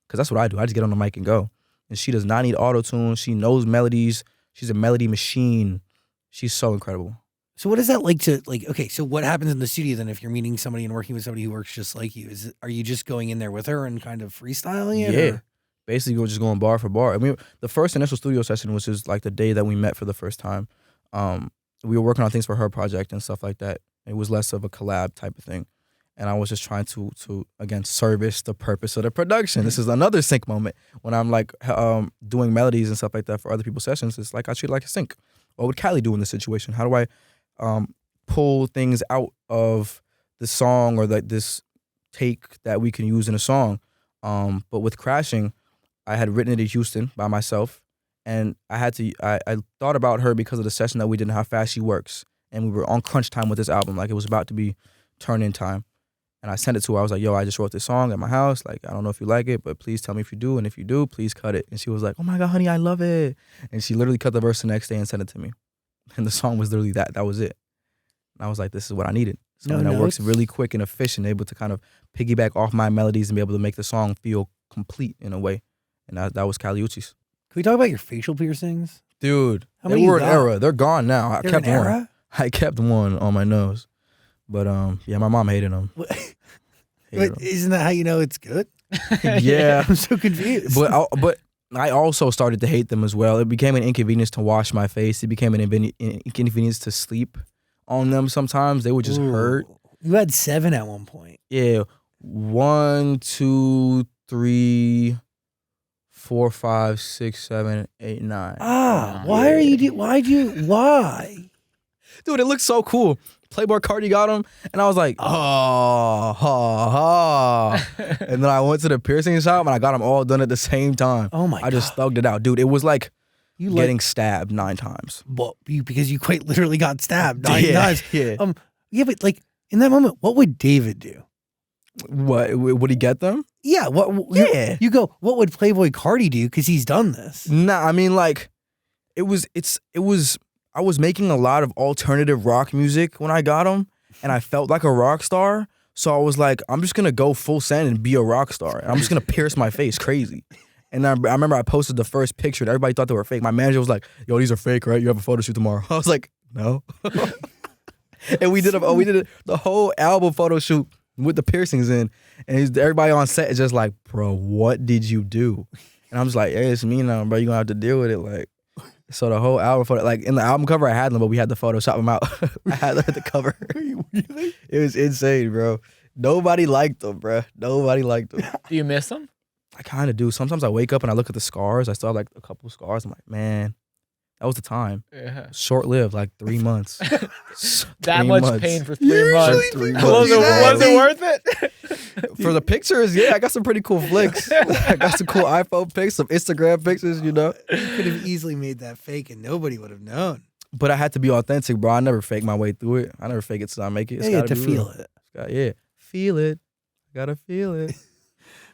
Because that's what I do. I just get on the mic and go. And she does not need auto-tune. She knows melodies. She's a melody machine. She's so incredible. So what is that like to, like, okay, so what happens in the studio then if you're meeting somebody and working with somebody who works just like you? Are you just going in there with her and kind of freestyling it? Yeah. Or? Basically, we're just going bar for bar. I mean, the first initial studio session was just like the day that we met for the first time. We were working on things for her project and stuff like that. It was less of a collab type of thing. And I was just trying to again, service the purpose of the production. This is another sync moment. When I'm like doing melodies and stuff like that for other people's sessions, it's like I treat it like a sync. What would Callie do in this situation? How do I pull things out of the song or like this take that we can use in a song? But with Crashing, I had written it in Houston by myself, and I thought about her because of the session that we did and how fast she works. And we were on crunch time with this album. Like, it was about to be turn-in time. And I sent it to her. I was like, yo, I just wrote this song at my house. Like, I don't know if you like it, but please tell me if you do. And if you do, please cut it. And she was like, oh my God, honey, I love it. And she literally cut the verse the next day and sent it to me. And the song was literally that. That was it. And I was like, this is what I needed. Something that works really quick and efficient, able to kind of piggyback off my melodies and be able to make the song feel complete in a way. And that was Callie Uchis. Can we talk about your facial piercings? Dude, How they many were you an got? era. They're gone now. They're an era? I kept one on my nose. But yeah, my mom hated them. But isn't that how you know it's good? Yeah. I'm so confused. But I also started to hate them as well. It became an inconvenience to wash my face. It became an inconvenience to sleep on them sometimes. They would just hurt. You had 7 at one point. Yeah. 1, 2, 3, 4, 5, 6, 7, 8, 9. Why? Dude, it looked so cool. Playboy Cardi got them, and I was like, oh, ha, ha. And then I went to the piercing shop, and I got them all done at the same time. Oh my God. I just thugged it out. Dude, it was like You getting stabbed 9 times. Well, because you quite literally got stabbed 9 times. Yeah. Yeah, but like in that moment, what would David do? What? Would he get them? Yeah. Yeah. You go, what would Playboy Cardi do? Because he's done this. Nah, I mean, like, I was making a lot of alternative rock music when I got them, and I felt like a rock star. So I was like, I'm just gonna go full send and be a rock star. And I'm just gonna pierce my face crazy. And I remember I posted the first picture, and everybody thought they were fake. My manager was like, yo, these are fake, right? You have a photo shoot tomorrow. I was like, no. And we did the whole album photo shoot with the piercings in, and everybody on set is just like, bro, what did you do? And I'm just like, hey, it's me now, bro. You're gonna have to deal with it. Like, so the whole album photo, like in the album cover, I had them, but we had to Photoshop them out. I had them at the cover. Really? It was insane, bro. Nobody liked them, bro. Nobody liked them. Do you miss them? I kind of do. Sometimes I wake up and I look at the scars. I still have like a couple scars. I'm like, man, That was the time. Yeah. Short-lived, like 3 months. That 3 much months. pain for 3 months. Three Was months. it worth it? For the pictures, yeah, I got some pretty cool flicks. I got some cool iPhone pics, some Instagram pictures, you know. You could have easily made that fake and nobody would have known. But I had to be authentic, bro. I never fake my way through it. I never fake it till I make it. It's Yeah, you have gotta to be feel real. it. Yeah, feel it. Gotta feel it.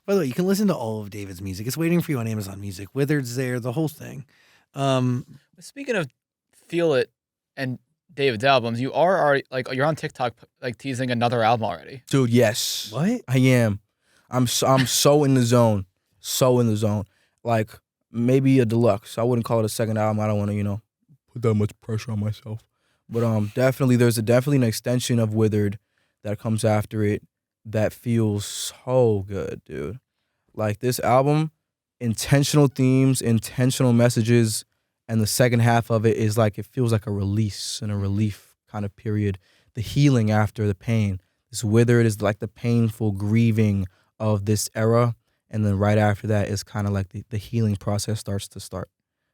By the way, you can listen to all of David's music. It's waiting for you on Amazon Music. Withered's there, the whole thing. Speaking of Feel It and David's albums, you are already like you're on TikTok like teasing another album already. Dude, yes. What? I am. I'm so in the zone. So in the zone. Like maybe a deluxe. I wouldn't call it a second album. I don't want to, put that much pressure on myself. But definitely there's definitely an extension of Withered that comes after it that feels so good, dude. Like this album, intentional themes, intentional messages, and the second half of it is like it feels like a release and a relief kind of period. The healing after the pain. This Withered is like the painful grieving of this era, and then right after that is kind of like the healing process starts.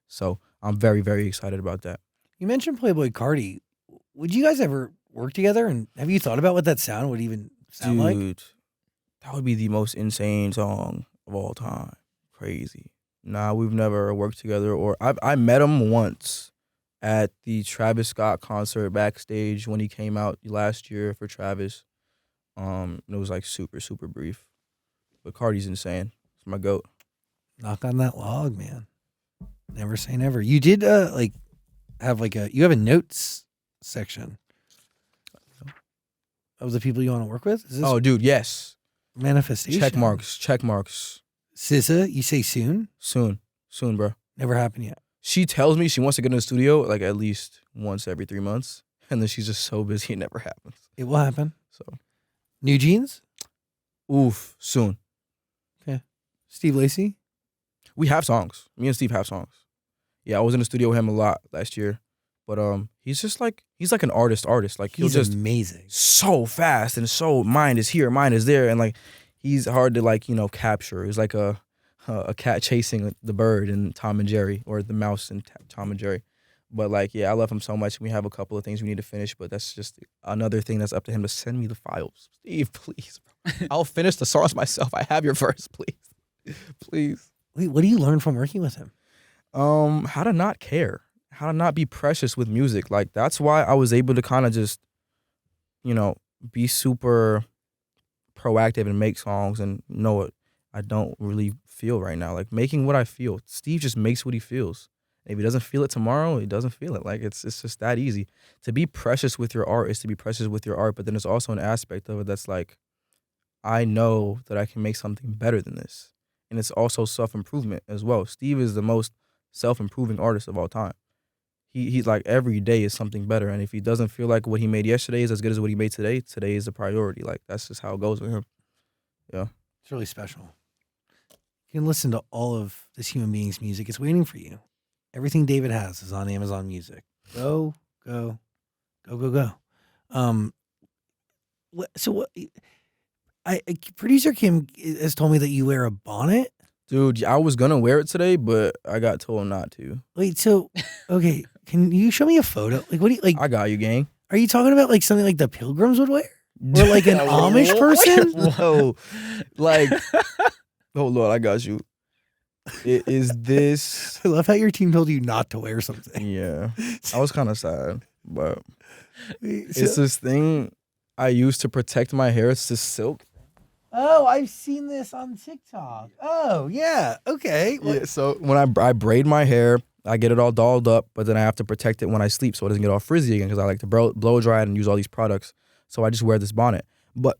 So I'm very, very excited about that. You mentioned Playboy Cardi. Would you guys ever work together? And have you thought about what that sound would even sound like? Dude, that would be the most insane song of all time. Crazy. Nah, we've never worked together. Or I met him once at the Travis Scott concert backstage when he came out last year for Travis. And it was like super, super brief. But Cardi's insane. It's my goat. Knock on that log, man. Never say never. You did you have a notes section of the people you want to work with? Is this Oh, dude, yes. manifestation? Check marks. SZA, you say soon? Soon, bro. Never happened yet. She tells me she wants to get in the studio like at least once every 3 months. And then she's just so busy, it never happens. It will happen. So, New Jeans? oof, soon. Steve Lacy? We have songs. Me and Steve have songs. Yeah, I was in the studio with him a lot last year. But he's like an artist. Like he'll He's just amazing. so fast and so mind is here, mind is there, and like he's hard to capture. He's like a cat chasing the bird in Tom and Jerry, or the mouse in Tom and Jerry. But like, yeah, I love him so much. We have a couple of things we need to finish, but that's just another thing that's up to him to send me the files. Steve, please. I'll finish the songs myself. I have your verse, please. Please. Wait, what do you learn from working with him? How to not care. How to not be precious with music. Like, that's why I was able to kind of just, be super proactive and make songs and know what I don't really feel right now. Like, making what I feel. Steve just makes what he feels. If he doesn't feel it tomorrow, he doesn't feel it. Like, it's just that easy. To be precious with your art is to be precious with your art, but then there's also an aspect of it that's like, I know that I can make something better than this. And it's also self-improvement as well. Steve is the most self-improving artist of all time. He's like, every day is something better. And if he doesn't feel like what he made yesterday is as good as what he made today, today is the priority. Like, that's just how it goes with him. Yeah. It's really special. You can listen to all of this human being's music. It's waiting for you. Everything David has is on Amazon Music. Go. Producer Kim has told me that you wear a bonnet. Dude, I was gonna wear it today, but I got told not to. Wait, so okay, can you show me a photo? Like, what do you like? I got you, gang. Are you talking about like something like the Pilgrims would wear, or like an Amish person? Whoa, like, oh Lord, I got you. Is this? I love how your team told you not to wear something. Yeah, I was kind of sad, but Wait, it's this thing I use to protect my hair. It's this silk. Oh, I've seen this on TikTok. Oh, yeah. Okay. Yeah, so when I braid my hair, I get it all dolled up, but then I have to protect it when I sleep so it doesn't get all frizzy again because I like to blow dry it and use all these products. So I just wear this bonnet. But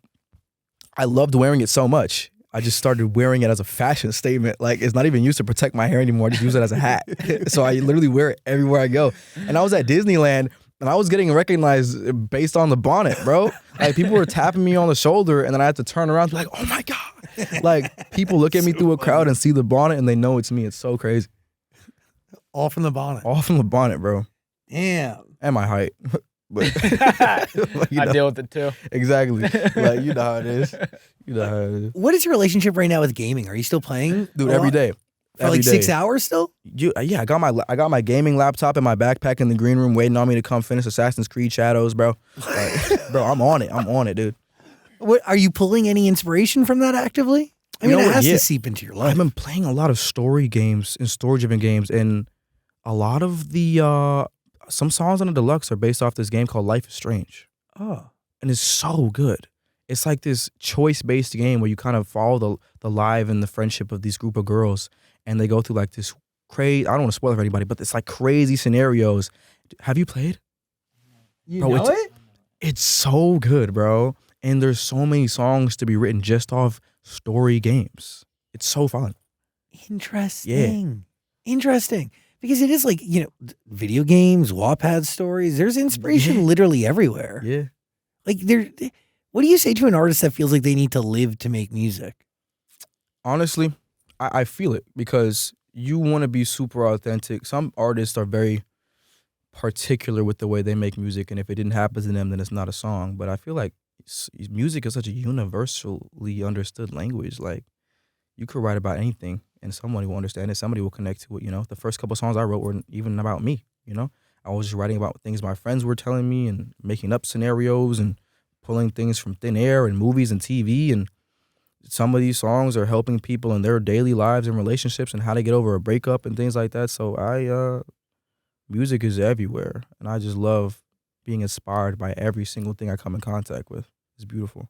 I loved wearing it so much, I just started wearing it as a fashion statement. Like, it's not even used to protect my hair anymore. I just use it as a hat. So I literally wear it everywhere I go. And I was at Disneyland, and I was getting recognized based on the bonnet, bro. Like, people were tapping me on the shoulder, and then I had to turn around and be like, oh my God. Like, people look at me through a crowd and see the bonnet, and they know it's me. It's so crazy. All from the bonnet. All from the bonnet, bro. Damn. And my height. But I deal with it too. Exactly. Like, you know how it is. What is your relationship right now with gaming? Are you still playing? Dude, every day. For like Every 6 day. hours still? Yeah, I got my gaming laptop in my backpack in the green room waiting on me to come finish Assassin's Creed Shadows, bro. Like, bro, I'm on it, dude. What are you pulling any inspiration from that actively? I mean, You know it what? has Yeah. to seep into your life. I've been playing a lot of story games and story-driven games, and a lot of the some songs on the deluxe are based off this game called Life is Strange. Oh. And it's so good. It's like this choice-based game where you kind of follow the life and the friendship of these group of girls, and they go through like this crazy, I don't want to spoil it for anybody, but it's like crazy scenarios. Have you played? You Bro, know it? It's so good, bro. And there's so many songs to be written just off story games. It's so fun. Interesting. Interesting. Because it is like, video games, Wattpad stories, there's inspiration literally everywhere. Yeah. Like what do you say to an artist that feels like they need to live to make music? Honestly, I feel it because you want to be super authentic. Some artists are very particular with the way they make music, and if it didn't happen to them, then it's not a song. But I feel like music is such a universally understood language. Like, you could write about anything, and somebody will understand it. Somebody will connect to it. The first couple songs I wrote weren't even about me. I was just writing about things my friends were telling me and making up scenarios and pulling things from thin air and movies and TV. And some of these songs are helping people in their daily lives and relationships and how to get over a breakup and things like that. So music is everywhere, and I just love being inspired by every single thing I come in contact with. It's beautiful.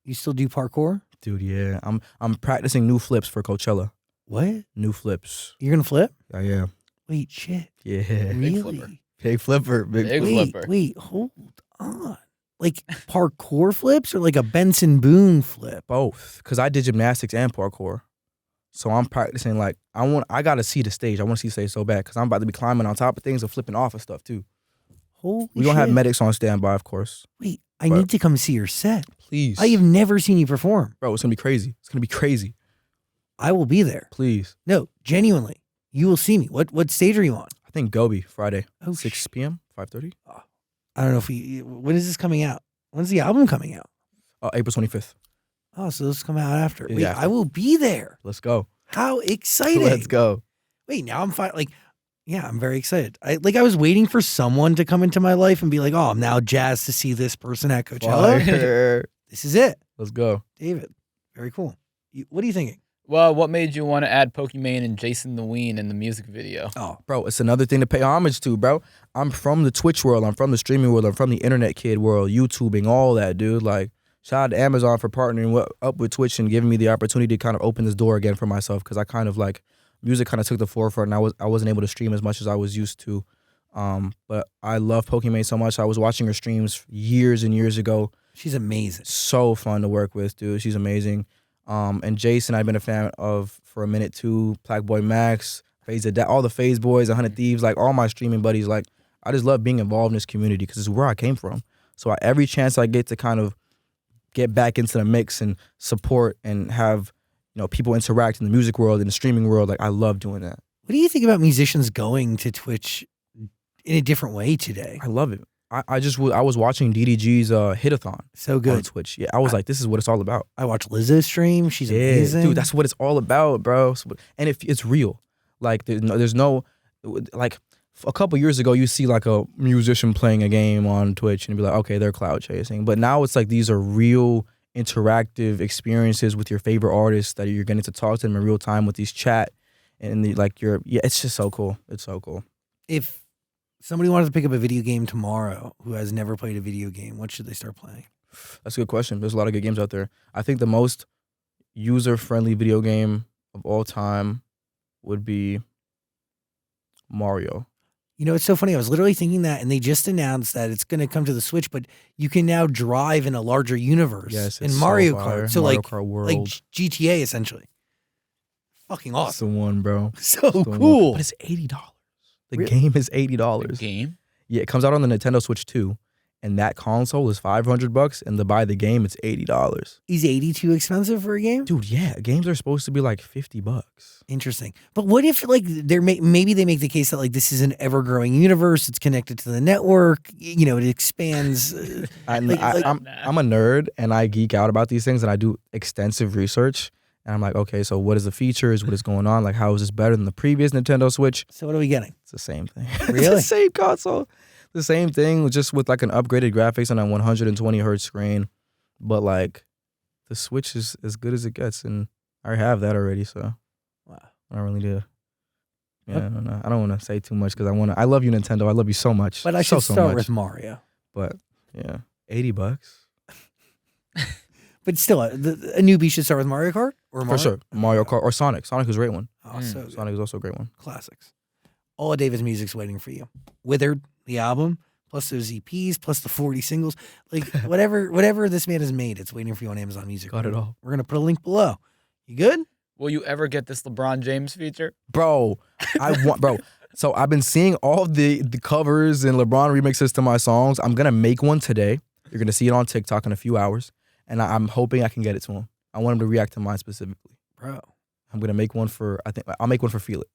You still do parkour? Dude, yeah. I'm practicing new flips for Coachella. What? New flips. You're gonna flip? I am. Wait, shit. Yeah. Really? flipper. Big flipper. Big Wait, flipper. wait, hold on. Like parkour flips or like a Benson Boone flip? Both. Because I did gymnastics and parkour. So I'm practicing like, I got to see the stage. I want to see the stage so bad because I'm about to be climbing on top of things and flipping off of stuff too. Holy We don't have shit. medics on standby, of course. Wait, I But- need to come see your set. Please. I have never seen you perform. Bro, it's going to be crazy. It's going to be crazy. I will be there. Please. No, genuinely. You will see me. What stage are you on? I think Gobi, Friday, Oh, 6 p.m., 5:30. I don't know when is this coming out? When's the album coming out? April 25th. Oh, so this will come out after. Wait, Yeah. I will be there. Let's go. How exciting. Let's go. Wait, now I'm fine. Like, yeah, I'm very excited. I was waiting for someone to come into my life and be like, oh, I'm now jazzed to see this person at Coachella. Fire. This is it. Let's go. David, very cool. What are you thinking? Well, what made you want to add Pokimane and Jason the Ween in the music video? Oh, Bro, it's another thing to pay homage to, bro. I'm from the Twitch world. I'm from the streaming world. I'm from the internet kid world, YouTubing, all that, dude. Like, shout out to Amazon for partnering up with Twitch and giving me the opportunity to kind of open this door again for myself because I kind of like, music kind of took the forefront and I wasn't able to stream as much as I was used to. But I love Pokimane so much. I was watching her streams years and years ago. she's amazing. So fun to work with, dude. She's amazing. And Jason, I've been a fan of for a minute too. Black Boy Max, FaZe Adapt, all the FaZe Boys, 100 Thieves, like all my streaming buddies. Like, I just love being involved in this community because it's where I came from. So every chance I get to kind of get back into the mix and support and have people interact in the music world, in the streaming world, like I love doing that. What do you think about musicians going to Twitch in a different way today? I love it. I was watching DDG's hit-a-thon So on good. Twitch. Yeah, I was like, this is what it's all about. I watch Lizzo stream. She's amazing. Dude, that's what it's all about, bro. And if it's real, like there's no like a couple years ago, you see like a musician playing a game on Twitch and you'd be like, okay, they're cloud chasing. But now it's like these are real interactive experiences with your favorite artists that you're getting to talk to them in real time with these chat and it's just so cool. It's so cool. If somebody wanted to pick up a video game tomorrow who has never played a video game, what should they start playing? That's a good question. There's a lot of good games out there. I think the most user-friendly video game of all time would be Mario. It's so funny. I was literally thinking that, and they just announced that it's going to come to the Switch, but you can now drive in a larger universe Yes, in it's Mario so fire. Kart. So Mario like Kart World. like GTA essentially. Fucking That's awesome. the one, bro. So The one. cool. But it's $80. The Really? game is The $80. game? Yeah, it comes out on the Nintendo Switch too, and that console is $500, and to buy the game, it's $80. Is 80 too expensive for a game? Dude, yeah, games are supposed to be like $50. Interesting. But what if like maybe they make the case that like this is an ever-growing universe, it's connected to the network, it expands. I'm Like- a nerd, and I geek out about these things, and I do extensive research. And I'm like, okay, so what is the features? What is going on? Like, how is this better than the previous Nintendo Switch? So what are we getting? It's the same thing. Really? It's the same console. The same thing, just with like an upgraded graphics on a 120 hertz screen. But like, the Switch is as good as it gets, and I have that already. So, Wow. I don't really do. Yeah, I don't want to say too much because I love you, Nintendo. I love you so much. But I should so start much. with Mario. But yeah, $80 But still, a newbie should start with Mario Kart or Mario? for sure. Mario Kart or Sonic. Sonic is a great one. Oh, so good. Sonic is also a great one. Classics. All of David's music's waiting for you. Withered, the album, plus those EPs, plus the 40 singles. Like whatever this man has made, it's waiting for you on Amazon Music. Got it all. We're gonna put a link below. You good? Will you ever get this LeBron James feature? Bro, bro. So I've been seeing all the covers and LeBron remixes to my songs. I'm gonna make one today. You're gonna see it on TikTok in a few hours, and I'm hoping I can get it to him. I want him to react to mine specifically. Bro. I'm gonna make one for. I'll make one for Feel It,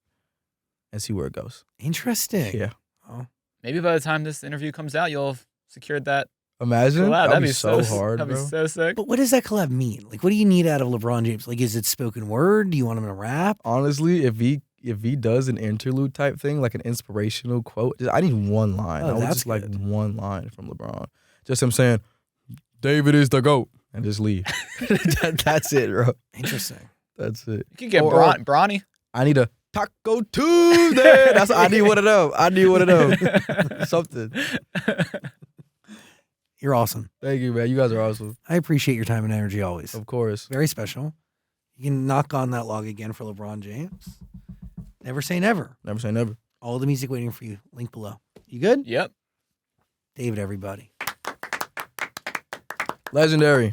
and see where it goes. Interesting. Yeah. Oh. Maybe by the time this interview comes out, you'll have secured that. Imagine Wow, that'd be so hard, That'd bro. be so sick. But what does that collab mean? Like, what do you need out of LeBron James? Like, is it spoken word? Do you want him to rap? Honestly, if he does an interlude type thing, like an inspirational quote, I need one line. Oh, I would that's just like good. one line from LeBron. Just him saying, "David is the GOAT," and just leave. That's it, bro. Interesting. That's it. You can get Bronny. I need a Taco Tuesday. I need one of them. I need one of them. Something. You're awesome. Thank you, man. You guys are awesome. I appreciate your time and energy always. Of course. Very special. You can knock on that log again for LeBron James. Never say never. Never say never. All the music waiting for you. Link below. You good? Yep. David, everybody. Legendary.